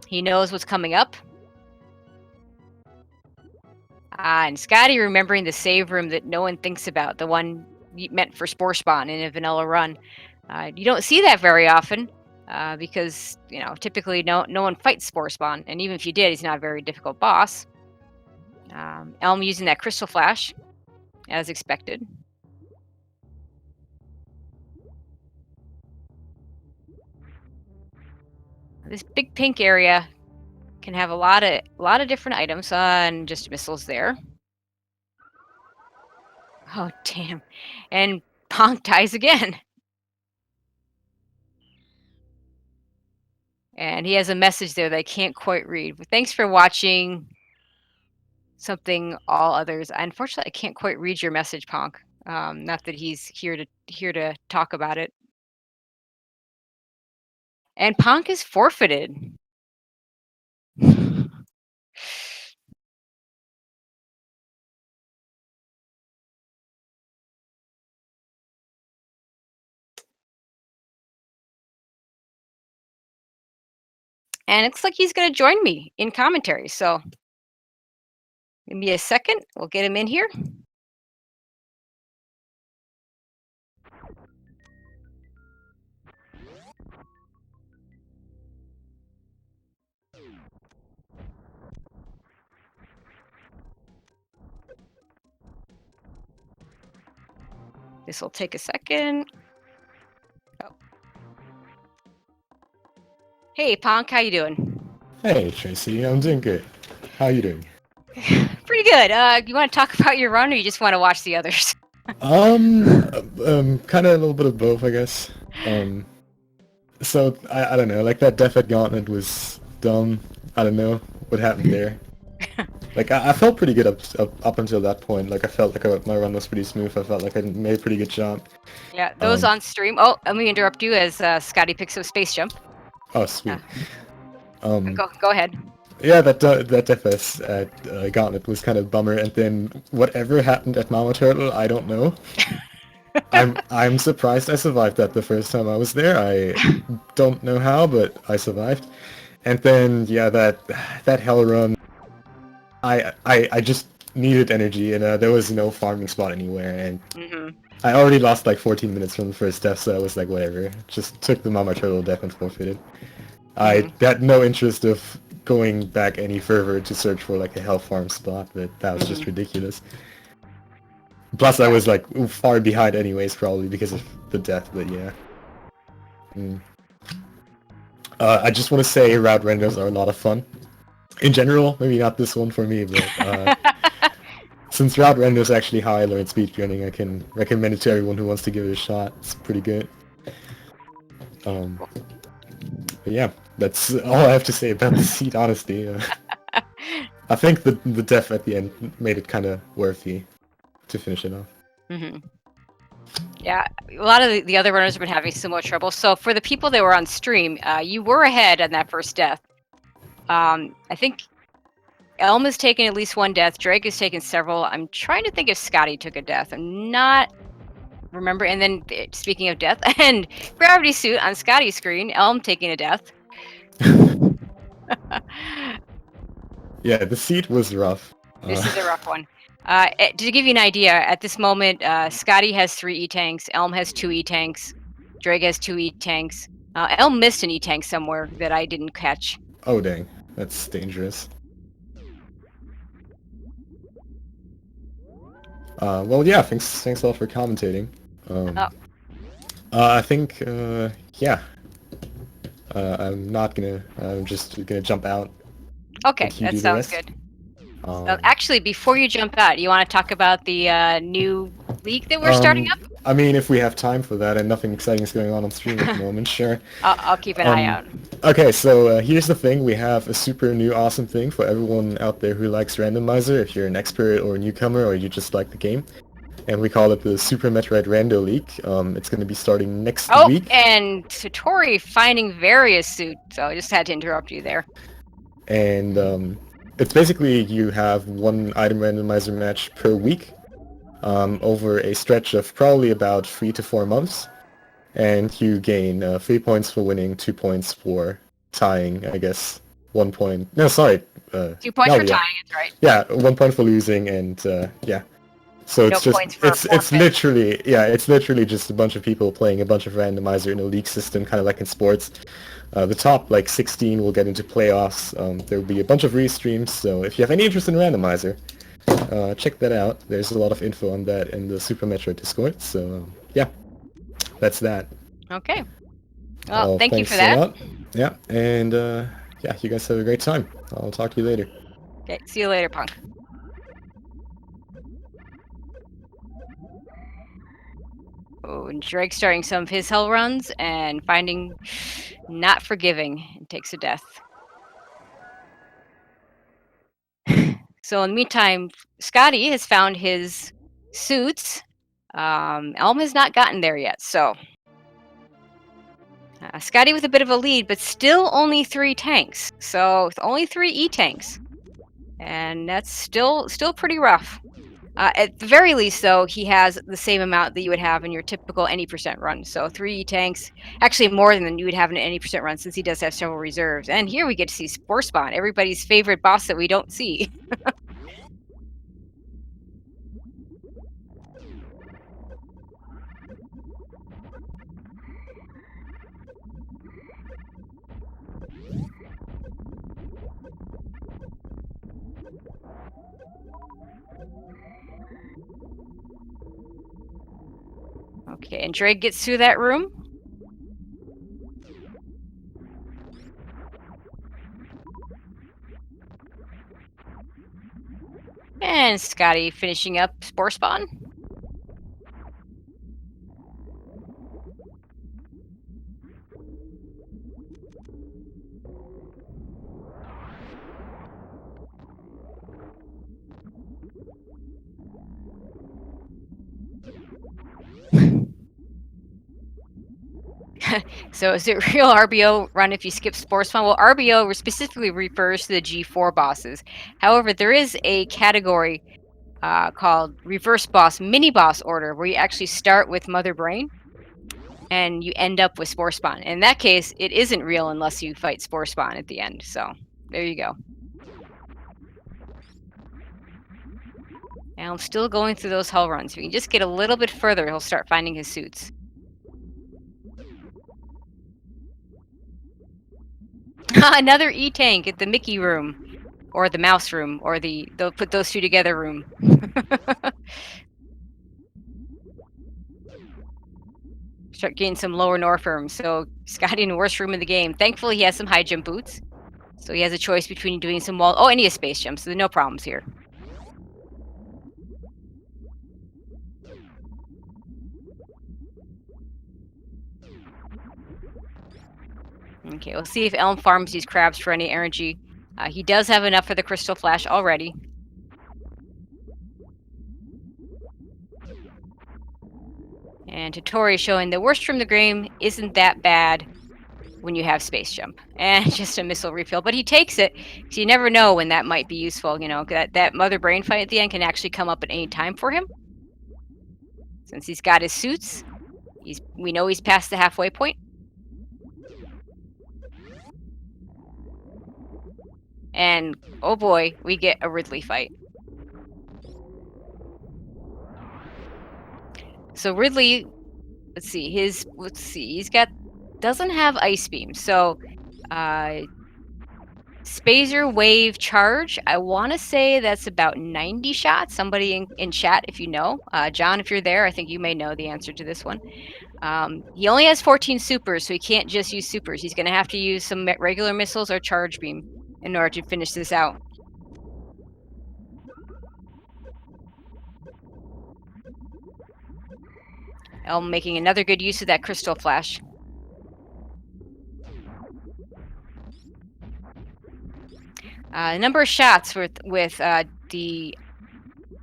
He knows what's coming up. And Scotty remembering the save room that no one thinks about, the one meant for Spore Spawn in a vanilla run. You don't see that very often because, typically no one fights Spore Spawn. And even if you did, he's not a very difficult boss. Elm using that Crystal Flash, as expected. This big pink area can have a lot of different items and just missiles there. Oh damn! And Punk dies again. And he has a message there that I can't quite read. But thanks for watching something all others. Unfortunately, I can't quite read your message, Punk. Not that he's here to talk about it. And Punk is forfeited. And it looks like he's going to join me in commentary. So give me a second. We'll get him in here. This will take a second. Oh. Hey, Punk, how you doing? Hey, Tracy, I'm doing good. How you doing? Pretty good. You want to talk about your run, or you just want to watch the others? Kind of a little bit of both, I guess. So I don't know, like that Death at Gauntlet was dumb. I don't know what happened there. Like I felt pretty good up until that point. Like I felt like my run was pretty smooth. I felt like I made a pretty good jump. Yeah, those on stream. Oh, let me interrupt you as Scotty picks up Space Jump. Oh, sweet. Go ahead. Yeah, that FS at Gauntlet was kind of bummer, and then whatever happened at Mama Turtle, I don't know. I'm surprised I survived that the first time I was there. I don't know how, but I survived. And then yeah, that hell run, I just needed energy, and there was no farming spot anywhere, and I already lost like 14 minutes from the first death, so I was like, whatever. Just took the Mama Turtle death and forfeited. I had no interest of going back any further to search for like a hell farm spot, but that was just ridiculous. Plus I was like far behind anyways, probably because of the death, but yeah. I just want to say route randoms are a lot of fun. In general, maybe not this one for me, but since route random is actually how I learned speedrunning, I can recommend it to everyone who wants to give it a shot. It's pretty good. But yeah, that's all I have to say about the seed, honestly. I think the death at the end made it kind of worthy to finish it off. Yeah, a lot of the other runners have been having similar trouble. So for the people that were on stream, you were ahead on that first death. I think Elm has taken at least one death. Drake has taken several. I'm trying to think if Scotty took a death. I'm not remember. And then speaking of death, and gravity suit on Scotty's screen, Elm taking a death. Yeah, the seat was rough. This is a rough one. To give you an idea, at this moment, Scotty has 3 E-tanks, Elm has 2 E-tanks, Drake has 2 E-tanks. Elm missed an E-tank somewhere that I didn't catch. Oh dang, that's dangerous. Well, yeah, thanks a lot for commentating. Oh. I think, yeah. I'm just gonna jump out. Okay, Let you that do the sounds rest. good. Um, Actually, before you jump out, you want to talk about the new league that we're starting up? I mean, if we have time for that and nothing exciting is going on stream at the moment, sure. I'll keep an eye out. Okay, so here's the thing. We have a super new awesome thing for everyone out there who likes Randomizer, if you're an expert or a newcomer or you just like the game. And we call it the Super Metroid Rando League. It's going to be starting next week. And Satori finding various suits, so I just had to interrupt you there. And it's basically you have one item randomizer match per week over a stretch of probably about 3 to 4 months. And you gain 3 points for winning, 2 points for tying, I guess. 1 point. No, sorry. 2 points for tying, that's right. Yeah, 1 point for losing, and yeah. So it's it's literally just a bunch of people playing a bunch of randomizer in a league system, kind of like in sports. The top 16 will get into playoffs. There will be a bunch of restreams. So if you have any interest in randomizer, check that out. There's a lot of info on that in the Super Metroid Discord. So yeah, that's that. Okay. Well, thank you for that. A lot. Yeah, and yeah, you guys have a great time. I'll talk to you later. Okay, see you later, Punk. Oh, and Drake starting some of his hell runs and finding not forgiving and takes a death. So in the meantime, Scotty has found his suits. Elm has not gotten there yet, so Scotty with a bit of a lead, but still only 3 tanks. So only 3 E-tanks, and that's still pretty rough. At the very least, though, he has the same amount that you would have in your typical any percent run. So 3 E-tanks, actually more than you would have in an any percent run, since he does have several reserves. And here we get to see Spore Spawn, everybody's favorite boss that we don't see. Okay, and Drake gets through that room. And Scotty finishing up Spore Spawn. So is it real RBO run if you skip Spore Spawn? Well, RBO specifically refers to the G4 bosses. However, there is a category called Reverse Boss Mini Boss Order, where you actually start with Mother Brain and you end up with Spore Spawn. In that case, it isn't real unless you fight Spore Spawn at the end. So there you go. And I'm still going through those hell runs. If you can just get a little bit further, he'll start finding his suits. Another E-tank at the Mickey room, or the Mouse room, or they'll put those 2 together room. Start getting some lower Norfirms. So Scotty in the worst room in the game. Thankfully, he has some high jump boots, so he has a choice between doing some wall. Oh, and he has space jumps, so there's no problems here. Okay, we'll see if Elm farms these crabs for any energy. He does have enough for the Crystal Flash already. And Totori showing the worst from the game isn't that bad when you have space jump and just a missile refill. But he takes it because you never know when that might be useful. You know, that mother brain fight at the end can actually come up at any time for him. Since he's got his suits, we know he's past the halfway point. And oh boy, we get a Ridley fight. So Ridley, let's see, he's doesn't have ice beam. So Spazer wave charge, I want to say that's about 90 shots. Somebody in chat if you know. John, if you're there, I think you may know the answer to this one. He only has 14 supers, so he can't just use supers. He's going to have to use some regular missiles or charge beam in order to finish this out. Elm making another good use of that crystal flash. Number of shots with the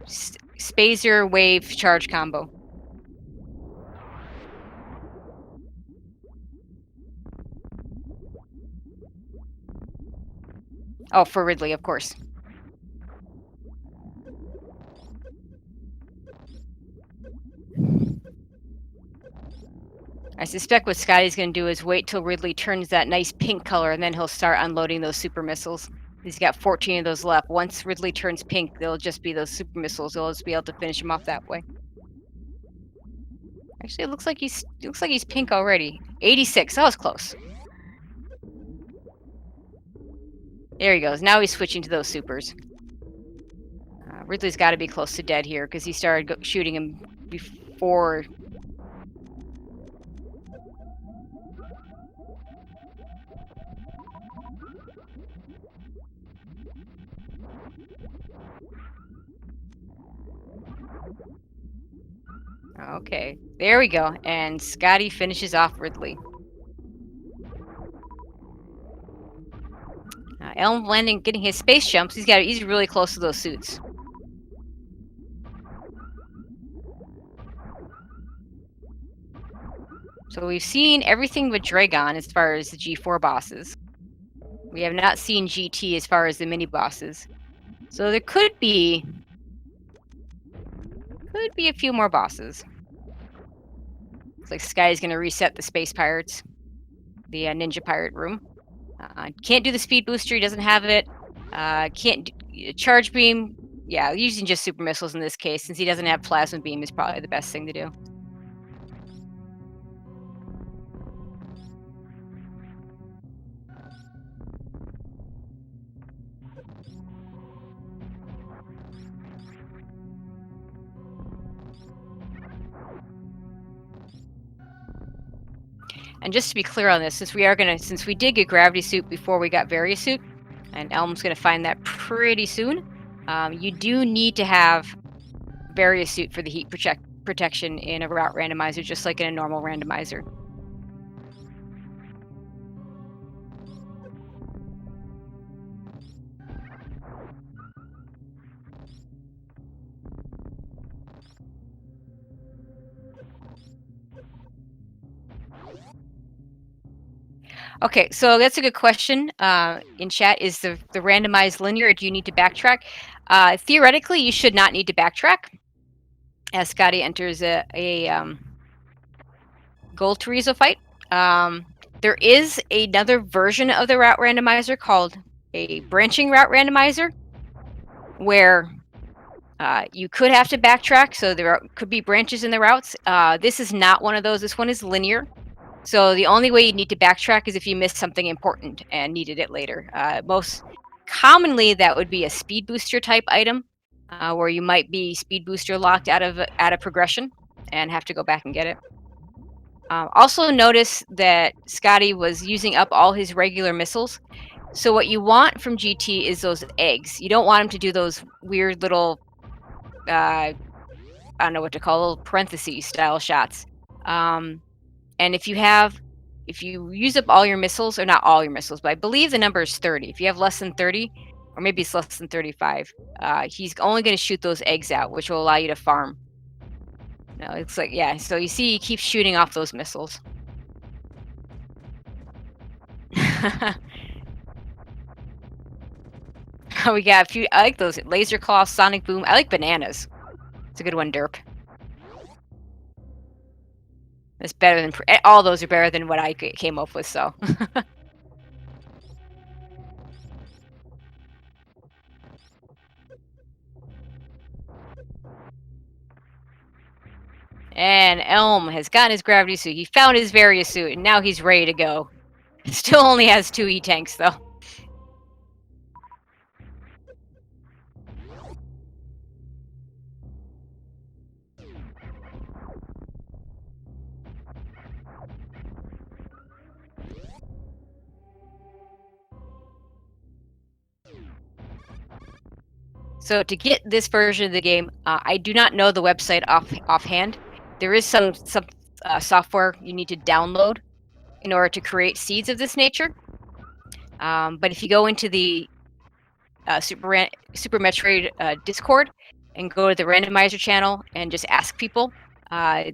Spazer wave charge combo. Oh, for Ridley, of course. I suspect what Scotty's going to do is wait till Ridley turns that nice pink color, and then he'll start unloading those super missiles. He's got 14 of those left. Once Ridley turns pink, they'll just be those super missiles. He'll just be able to finish him off that way. Actually, it looks like he's pink already. 86. That was close. There he goes. Now he's switching to those supers. Ridley's got to be close to dead here because he started shooting him before. Okay, there we go. And Scotty finishes off Ridley. Elm landing, getting his space jumps. He's really close to those suits. So we've seen everything with Dragon as far as the G4 bosses. We have not seen GT as far as the mini bosses. So there could be a few more bosses. Looks like Sky's going to reset the space pirates, the ninja pirate room. Can't do the speed booster. He doesn't have it. Can't charge beam. Yeah, using just super missiles in this case, since he doesn't have plasma beam, is probably the best thing to do. And just to be clear on this, since we did get gravity suit before we got various suit, and Elm's gonna find that pretty soon, you do need to have various suit for the heat protection in a route randomizer, just like in a normal randomizer. Okay, so that's a good question in chat. Is the randomized linear, or do you need to backtrack? Theoretically, you should not need to backtrack. As Scotty enters a Gold Chorizo fight. There is another version of the route randomizer called a branching route randomizer, where you could have to backtrack, so there could be branches in the routes. This is not one of those. This one is linear. So the only way you need to backtrack is if you missed something important and needed it later. Most commonly, that would be a speed booster type item, where you might be speed booster locked out of progression and have to go back and get it. Also notice that Scotty was using up all his regular missiles. So what you want from GT is those eggs. You don't want him to do those weird little, I don't know what to call, little parentheses style shots. And if you use up all your missiles, or not all your missiles, but I believe the number is 30. If you have less than 30, or maybe it's less than 35, he's only going to shoot those eggs out, which will allow you to farm. No, it's like, yeah, so you see he keeps shooting off those missiles. We got a few. I like those laser claw, sonic boom. I like bananas. It's a good one, derp. It's better than all those are better than what I came up with. So, and Elm has gotten his gravity suit. He found his various suit, and now he's ready to go. Still only has 2 E-tanks though. So to get this version of the game, I do not know the website offhand. There is some software you need to download in order to create seeds of this nature. But if you go into the Super Metroid Discord and go to the Randomizer channel and just ask people,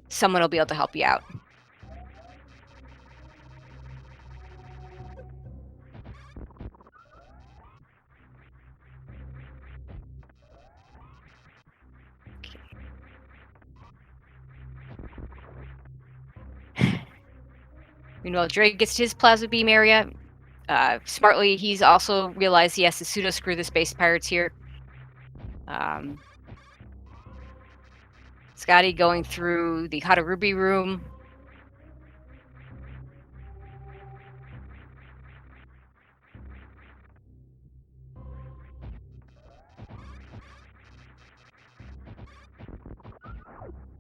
someone will be able to help you out. Meanwhile, Drake gets to his plasma beam area. Smartly, he's also realized he has to pseudo screw the space pirates here. Scotty going through the Hadarubi room.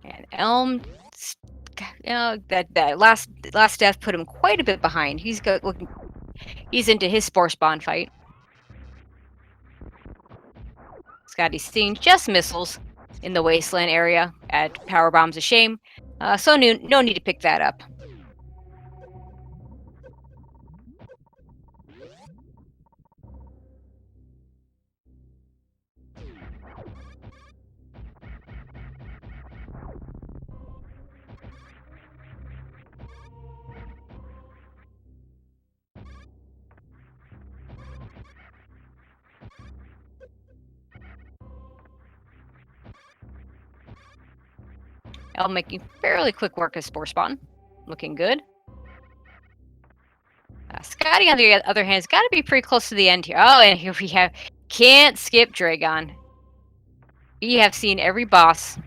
And Elm, that last death put him quite a bit behind. He's into his spore spawn fight. Scotty's seeing just missiles in the wasteland area at power bomb's a shame, so no need to pick that up. Elm making fairly quick work of spore spawn, looking good. Scotty, on the other hand, has got to be pretty close to the end here. Oh, and here we have can't skip Dragon. We have seen every boss.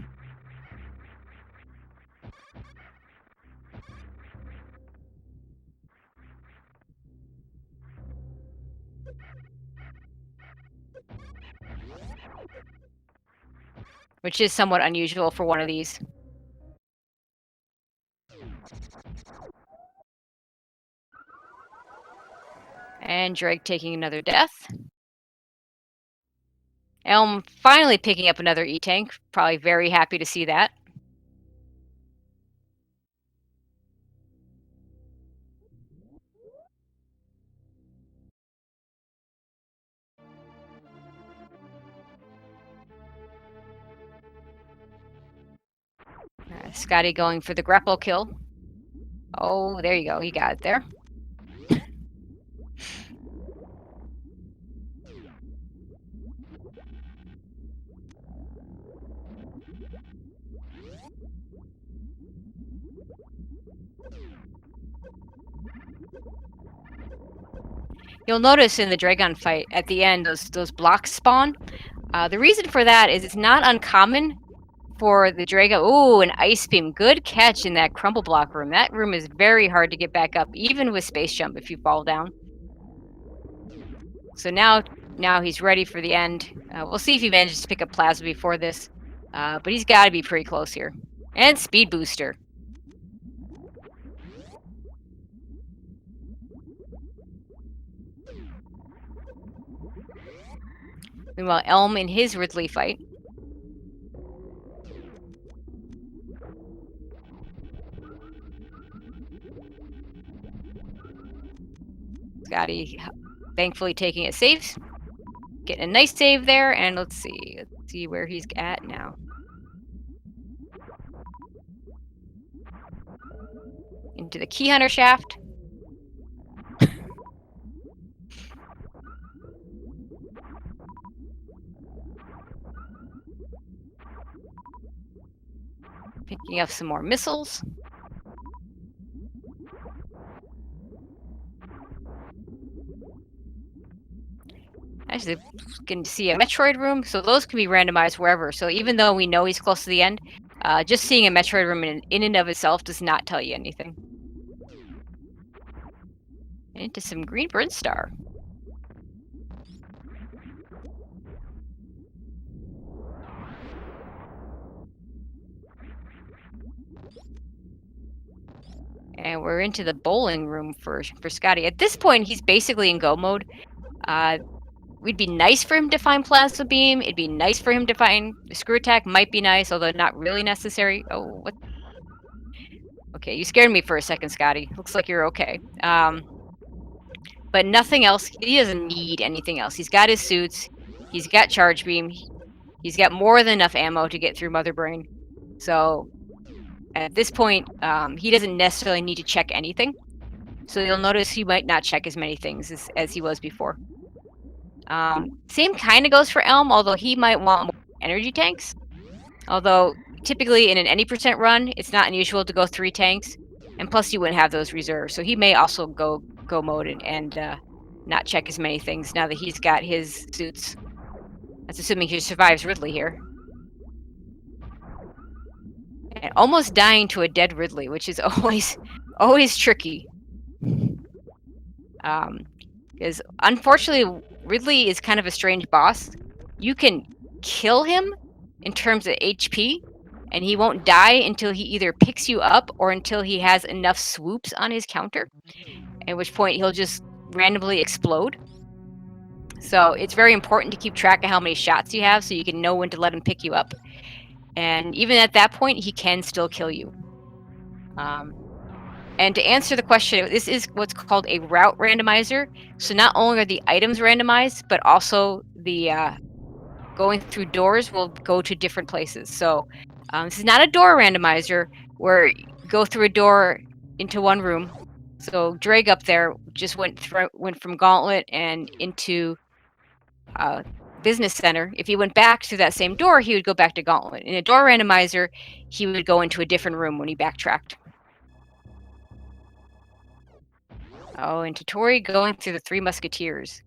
Which is somewhat unusual for one of these. And Drake taking another death. Elm finally picking up another E-tank. Probably very happy to see that. Scotty going for the grapple kill. Oh, there you go. He got it there. You'll notice in the Dragon fight at the end, those blocks spawn. The reason for that is it's not uncommon for the Dragon. Ooh, an ice beam. Good catch in that crumble block room. That room is very hard to get back up, even with space jump if you fall down. So now he's ready for the end. We'll see if he manages to pick up plasma before this, but he's got to be pretty close here. And speed booster. Meanwhile, Elm in his Ridley fight. Scotty thankfully taking it safe. Getting a nice save there, and let's see where he's at now. into the Key Hunter shaft. Picking up some more missiles. Actually, can see a Metroid room, so those can be randomized wherever. So even though we know he's close to the end, just seeing a Metroid room in and of itself does not tell you anything. Into some green bird star. And we're into the bowling room for Scotty. At this point, he's basically in go mode. It'd be nice for him to find Plasma Beam. It'd be nice for him to find Screw Attack. Might be nice, although not really necessary. Oh, what? Okay, you scared me for a second, Scotty. Looks like you're okay. But nothing else. He doesn't need anything else. He's got his suits. He's got Charge Beam. He's got more than enough ammo to get through Mother Brain. So at this point, he doesn't necessarily need to check anything. So you'll notice he might not check as many things as he was before. Same kind of goes for Elm, although he might want more energy tanks. Although typically in an any % run, it's not unusual to go 3 tanks, and plus you wouldn't have those reserves. So he may also go mode and not check as many things now that he's got his suits. That's assuming he survives Ridley here. And almost dying to a dead Ridley, which is always tricky. Because unfortunately, Ridley is kind of a strange boss. You can kill him in terms of HP, and he won't die until he either picks you up or until he has enough swoops on his counter, at which point he'll just randomly explode. So it's very important to keep track of how many shots you have so you can know when to let him pick you up. And even at that point, he can still kill you. And to answer the question, this is what's called a route randomizer. So not only are the items randomized, but also the going through doors will go to different places. So this is not a door randomizer where you go through a door into one room. So Drake up there just went from Gauntlet and into Business Center. If he went back through that same door, he would go back to Gauntlet. In a door randomizer, he would go into a different room when he backtracked. Oh, and Totori going through the Three Musketeers.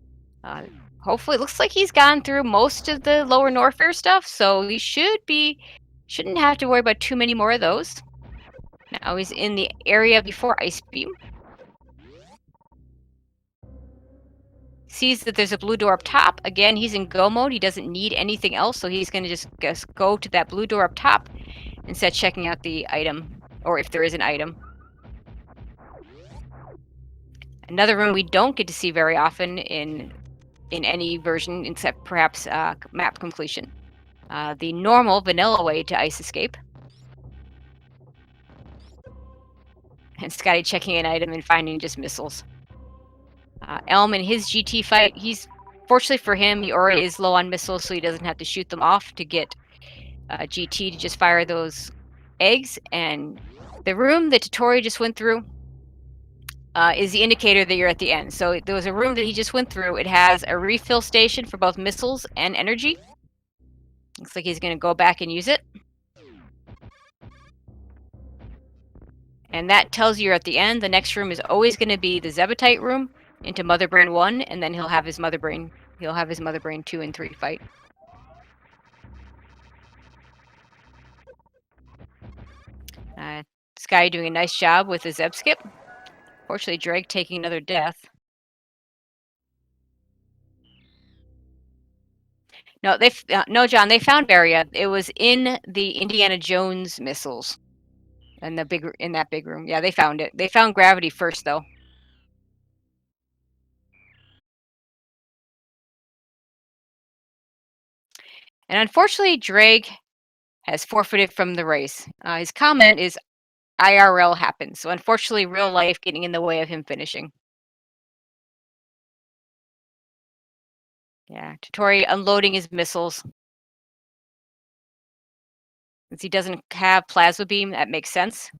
Hopefully, it looks like he's gone through most of the Lower Norfair stuff, so he shouldn't have to worry about too many more of those. Now he's in the area before Ice Beam. Sees that there's a blue door up top. Again, he's in go mode. He doesn't need anything else, so he's going to just go to that blue door up top instead of checking out the item, or if there is an item. Another room we don't get to see very often in any version, except perhaps map completion. The normal vanilla way to ice escape. And Scotty checking an item and finding just missiles. Elm in his GT fight, fortunately for him, he already is low on missiles, so he doesn't have to shoot them off to get GT to just fire those eggs. And the room that Totori just went through is the indicator that you're at the end. So there was a room that he just went through. It has a refill station for both missiles and energy. Looks like he's going to go back and use it. And that tells you you're at the end. The next room is always going to be the Zebetite room into Mother Brain 1, and then he'll have his Mother Brain 2 and 3 fight. Sky doing a nice job with the Zeb skip. Fortunately, Drake taking another death. No, no, John. They found Varia. It was in the Indiana Jones missiles, in that big room. Yeah, they found it. They found Gravity first, though. And unfortunately, Drake has forfeited from the race. His comment is IRL happens. So unfortunately, real life getting in the way of him finishing. Yeah, Totori unloading his missiles. Since he doesn't have Plasma Beam, that makes sense.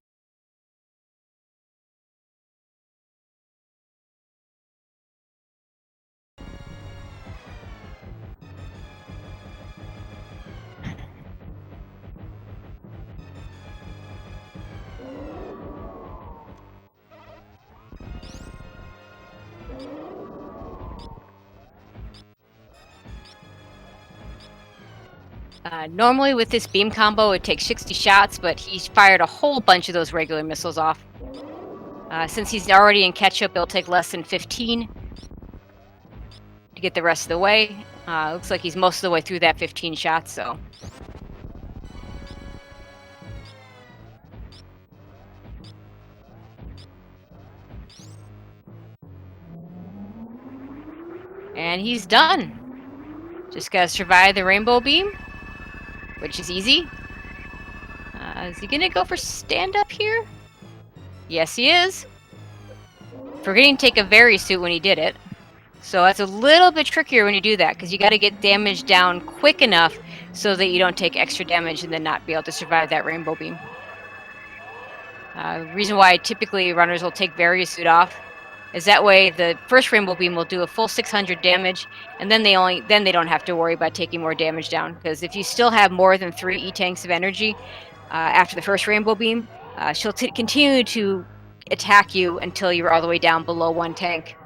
Normally with this beam combo, it takes 60 shots, but he's fired a whole bunch of those regular missiles off. Since he's already in catch-up, it'll take less than 15 to get the rest of the way. Looks like he's most of the way through that 15 shots, so. And he's done. Just gotta survive the rainbow beam, which is easy. Is he gonna go for stand-up here? Yes, he is. Forgetting to take a very suit when he did it. So that's a little bit trickier when you do that, because you gotta get damage down quick enough so that you don't take extra damage and then not be able to survive that rainbow beam. Reason why typically runners will take various suit off is that way the first rainbow beam will do a full 600 damage, and then they don't have to worry about taking more damage down. Because if you still have more than 3 E-tanks of energy after the first rainbow beam, she'll continue to attack you until you're all the way down below 1 tank.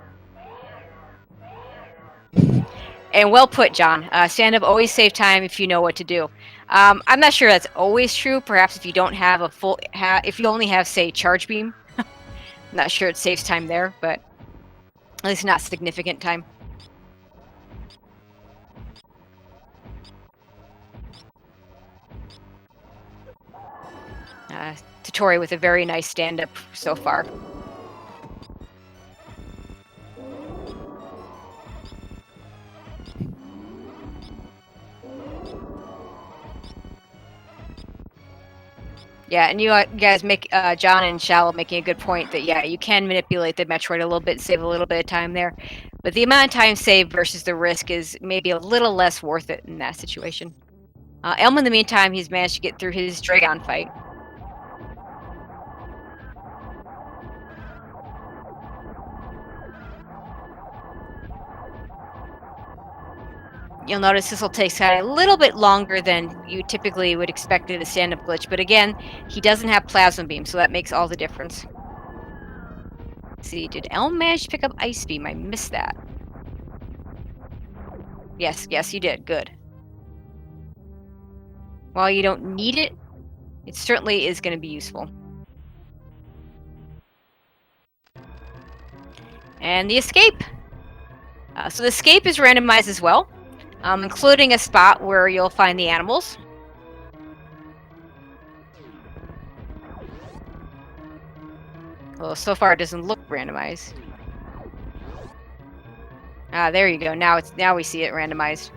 And well put, John. Stand-up always save time if you know what to do. I'm not sure that's always true. Perhaps if you don't have a full, if you only have, say, charge beam, I'm not sure it saves time there, but at least not significant time. Totori with a very nice stand-up so far. Yeah, and you guys make John and Shallow making a good point that yeah, you can manipulate the Metroid a little bit, save a little bit of time there, but the amount of time saved versus the risk is maybe a little less worth it in that situation. Elm, in the meantime, he's managed to get through his Dragon fight. You'll notice this will take a little bit longer than you typically would expect in a stand-up glitch, but again, he doesn't have Plasma Beam, so that makes all the difference. Let's see, did Elm manage to pick up Ice Beam? I missed that. Yes, you did. Good. While you don't need it, it certainly is going to be useful. And the escape. So the escape is randomized as well. Including a spot where you'll find the animals. Well, so far it doesn't look randomized. There you go. Now we see it randomized.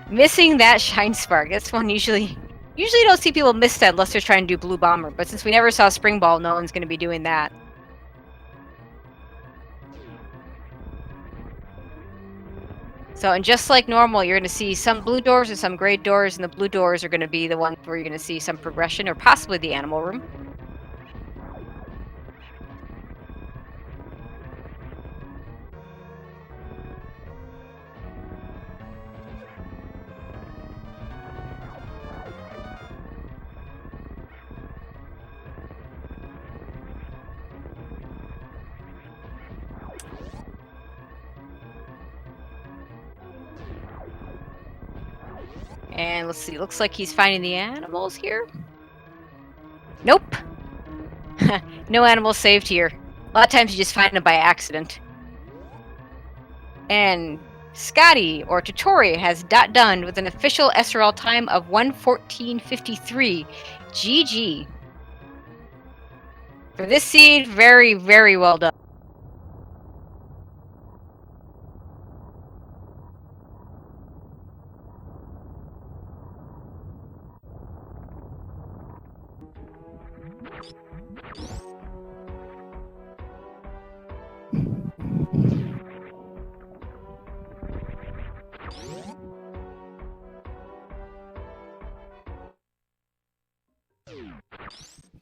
Missing that shine spark. That's one usually you don't see people miss that unless they're trying to do blue bomber. But since we never saw spring ball, no one's going to be doing that. So, and just like normal, you're going to see some blue doors and some gray doors, and the blue doors are going to be the ones where you're going to see some progression, or possibly the animal room. And let's see, looks like he's finding the animals here. Nope. No animals saved here. A lot of times you just find them by accident. And Scotty, or Totori, has done with an official SRL time of 1:14:53. GG. For this seed, very, very well done.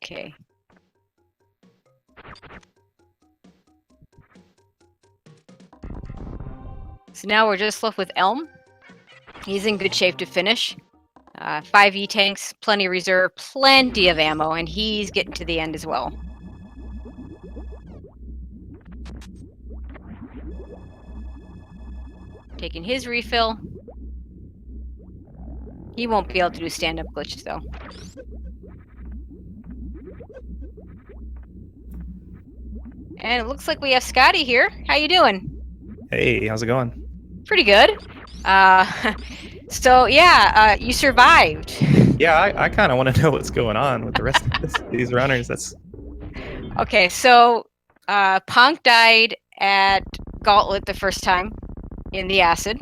Okay. So now we're just left with Elm. He's in good shape to finish. 5 E-tanks, plenty of reserve, plenty of ammo, and he's getting to the end as well. Taking his refill. He won't be able to do stand-up glitches, though. And it looks like we have Scotty here. How you doing? Hey, how's it going? Pretty good. So yeah, you survived. Yeah, I kind of want to know what's going on with the rest of these runners. That's Okay, so Punk died at Gauntlet the first time in the acid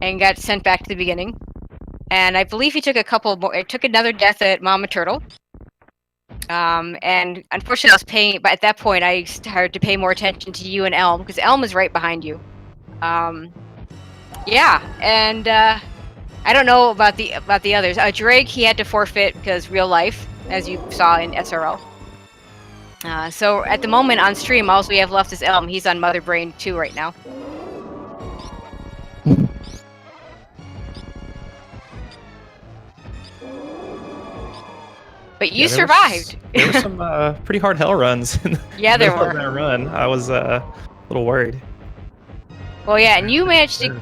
and got sent back to the beginning. And I believe he took a couple more. It took another death at Mama Turtle. And unfortunately, I was paying. But at that point, I started to pay more attention to you and Elm because Elm is right behind you. Yeah, and I don't know about the others. Drake, he had to forfeit because real life, as you saw in SRL. So at the moment on stream, all we have left is Elm. He's on Mother Brain 2 right now. But you survived. There were some pretty hard hell runs in the Yeah, there middle of were. that run. I was a little worried. Well, yeah, and you managed to.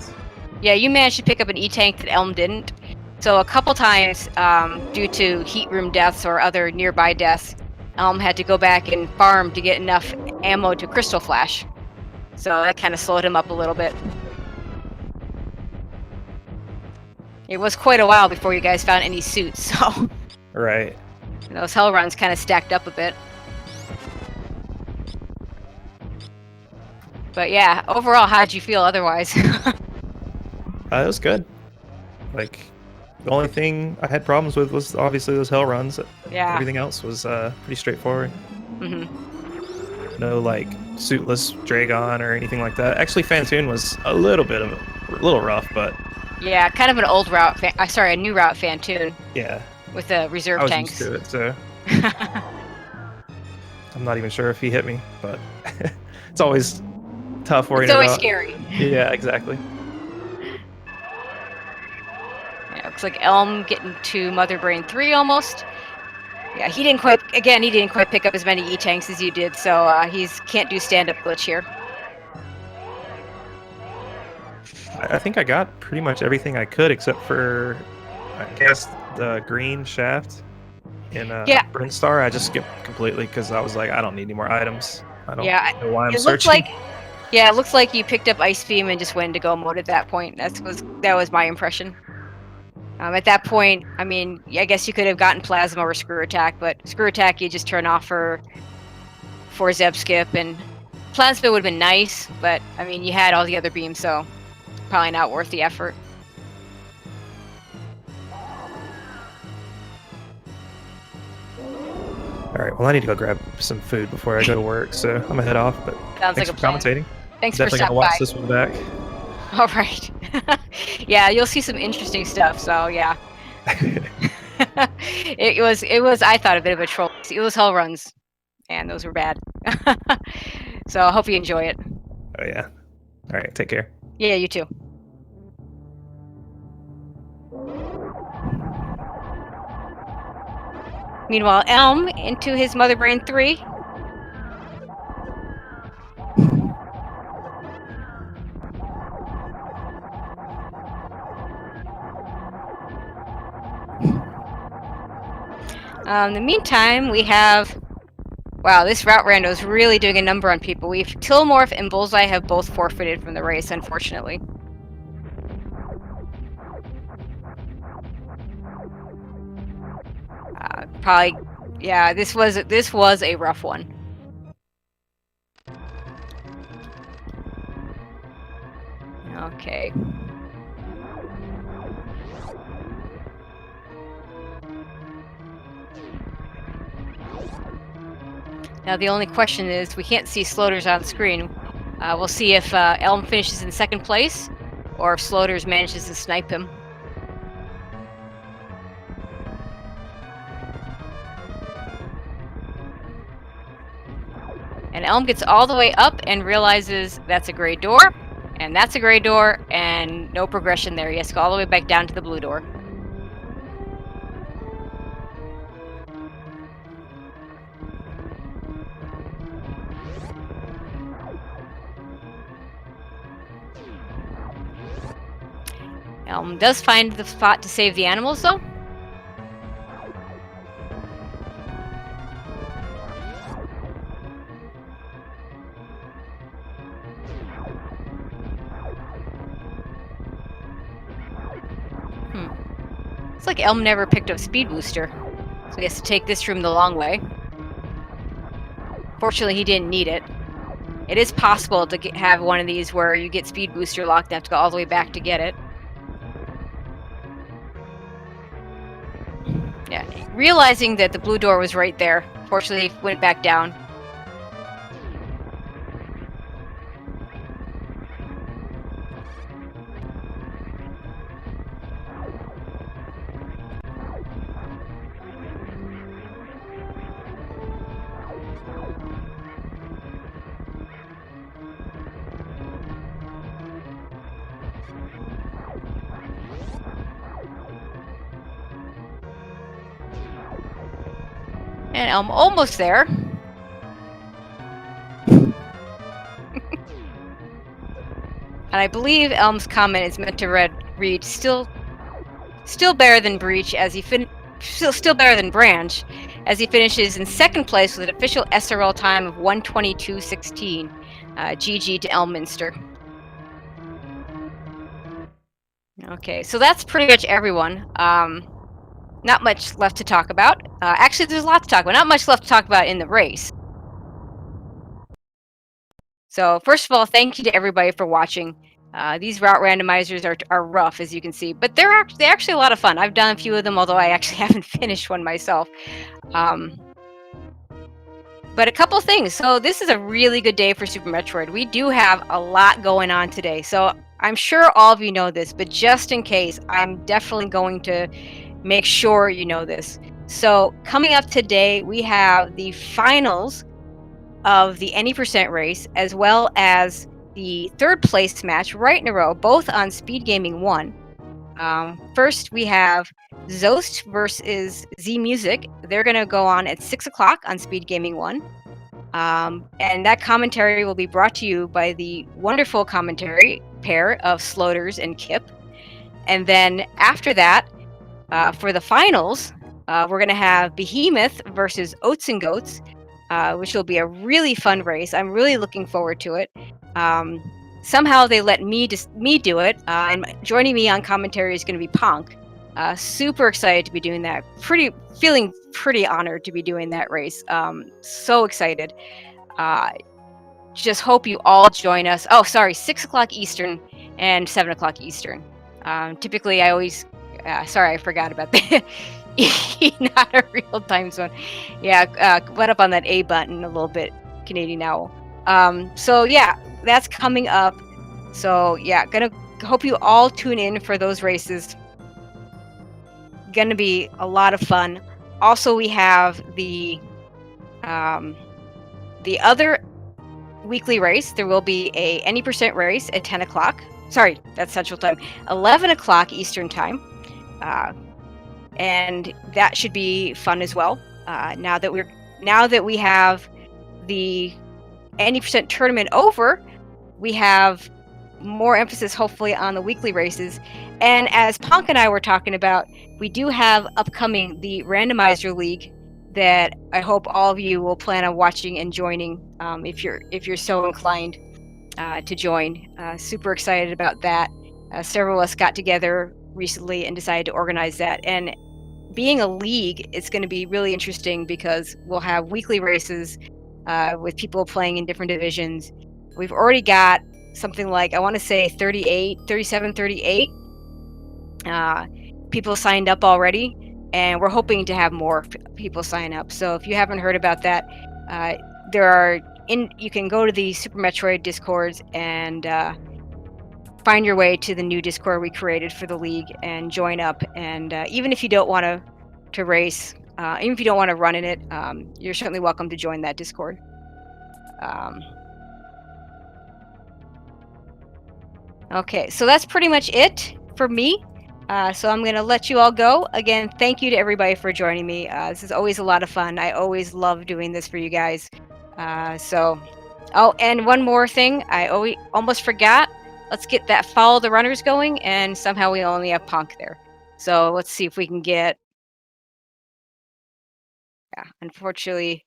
Yeah, you managed to pick up an E-tank that Elm didn't. So a couple times, due to heat room deaths or other nearby deaths, Elm had to go back and farm to get enough ammo to Crystal Flash. So that kind of slowed him up a little bit. It was quite a while before you guys found any suits, so Right. those hell runs kind of stacked up a bit. But yeah, overall, how'd you feel otherwise? It was good. Like, the only thing I had problems with was obviously those hell runs. Yeah. Everything else was pretty straightforward. Mm-hmm. No, like, suitless Dragon or anything like that. Actually, Phantoon was a little rough, but... Yeah, kind of an old route. Sorry, a new route Phantoon. Yeah. With the reserve I was tanks. used to it, so... I'm not even sure if he hit me, but... it's always tough worrying about... It's always scary. Yeah, exactly. Yeah, looks like Elm getting to Mother Brain 3 almost. Yeah, he didn't quite pick up as many E-tanks as you did, so he's can't do stand-up glitch here. I think I got pretty much everything I could except for, I guess, the green shaft in Brinstar. I just skipped completely because I was like, I don't need any more items. I don't know why I'm searching. It looks like you picked up Ice Beam and just went into go mode at that point. That was my impression. At that point, I mean, I guess you could have gotten Plasma or Screw Attack, but Screw Attack you just turn off for Zeb Skip, and Plasma would have been nice, but I mean, you had all the other beams, so probably not worth the effort. Alright, well I need to go grab some food before I go to work, so I'm gonna head off, but thanks for commentating. Thanks for stopping by. Definitely gonna watch this one back. All right. Yeah, you'll see some interesting stuff, so yeah. It was I thought a bit of a troll. It was hell runs, and those were bad. So I hope you enjoy it. Oh yeah. Alright, take care. Yeah, you too. Meanwhile, Elm into his Mother Brain 3. In the meantime, we have... Wow, this route rando is really doing a number on people. We've Tillmorph and Bullseye have both forfeited from the race, unfortunately. Probably, yeah. This was a rough one. Okay. Now the only question is, we can't see Sloters on screen. We'll see if Elm finishes in second place, or if Sloters manages to snipe him. And Elm gets all the way up and realizes that's a gray door, and that's a gray door, and no progression there. He has to go all the way back down to the blue door. Elm does find the spot to save the animals, though. It's like Elm never picked up Speed Booster, so he has to take this room the long way. Fortunately, he didn't need it. It is possible to have one of these where you get Speed Booster locked and have to go all the way back to get it. Yeah, realizing that the blue door was right there, fortunately he went back down. And I'm almost there. And I believe Elm's comment is meant to read still better than Breach as he still better than Branch as he finishes in second place with an official SRL time of 1:22.16. GG to Elminster. Okay, so that's pretty much everyone. Not much left to talk about. Actually, there's a lot to talk about. Not much left to talk about in the race. So first of all, thank you to everybody for watching. These route randomizers are rough, as you can see, but they're actually a lot of fun. I've done a few of them, although I actually haven't finished one myself. But a couple things. So this is a really good day for Super Metroid. We do have a lot going on today. So I'm sure all of you know this, but just in case, I'm definitely going to make sure you know this. So coming up today, we have the finals of the Any Percent race, as well as the third place match right in a row, both on Speed Gaming 1. First, we have Zost versus Z Music. They're going to go on at 6 o'clock on Speed Gaming 1. And that commentary will be brought to you by the wonderful commentary pair of Sloters and Kip. And then after that, for the finals, we're going to have Behemoth versus Oats and Goats, which will be a really fun race. I'm really looking forward to it. Somehow they let me do it, and joining me on commentary is going to be Punk. Super excited to be doing that. Feeling pretty honored to be doing that race. So excited. Just hope you all join us. Oh, sorry, 6 o'clock Eastern and 7 o'clock Eastern. Typically, I always... sorry, I forgot about that. Not a real time zone. Yeah, went up on that A button a little bit, Canadian Owl. So yeah, that's coming up. So yeah, gonna hope you all tune in for those races. Gonna be a lot of fun. Also, we have the other weekly race. There will be a Any Percent race at 10 o'clock. Sorry, that's Central Time. 11 o'clock Eastern Time. And that should be fun as well. Now that we have the Any Percent tournament over, we have more emphasis hopefully on the weekly races. And as Punk and I were talking about, we do have upcoming the Randomizer League that I hope all of you will plan on watching and joining if you're so inclined to join. Super excited about that. Several of us got together recently and decided to organize that. And being a league, it's going to be really interesting because we'll have weekly races with people playing in different divisions. We've already got something like, I want to say 37, 38 people signed up already, and we're hoping to have more people sign up. So if you haven't heard about that, you can go to the Super Metroid Discords and find your way to the new Discord we created for the league and join up. And even if you don't want to race, even if you don't want to run in it, you're certainly welcome to join that Discord. Okay, so that's pretty much it for me. So I'm going to let you all go. Again, thank you to everybody for joining me. This is always a lot of fun. I always love doing this for you guys. Oh, and one more thing. I almost forgot. let's get that follow the runners going, and somehow we only have Punk there. So let's see if we can get. Yeah, unfortunately,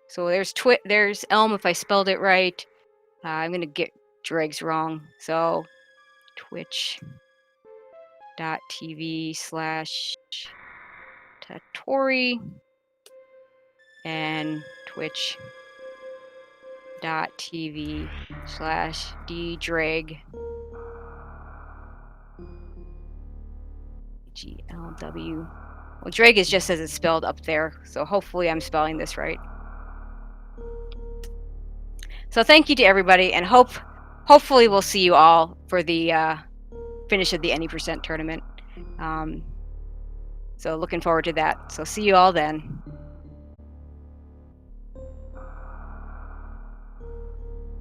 so there's Elm if I spelled it right. I'm gonna get Dregs wrong. So twitch.tv/Tatori and twitch.tv/ddrag GLW. Well, Drag is just as it's spelled up there, so hopefully I'm spelling this right. So thank you to everybody, and hopefully we'll see you all for the finish of the Any Percent tournament. So looking forward to that. So see you all then.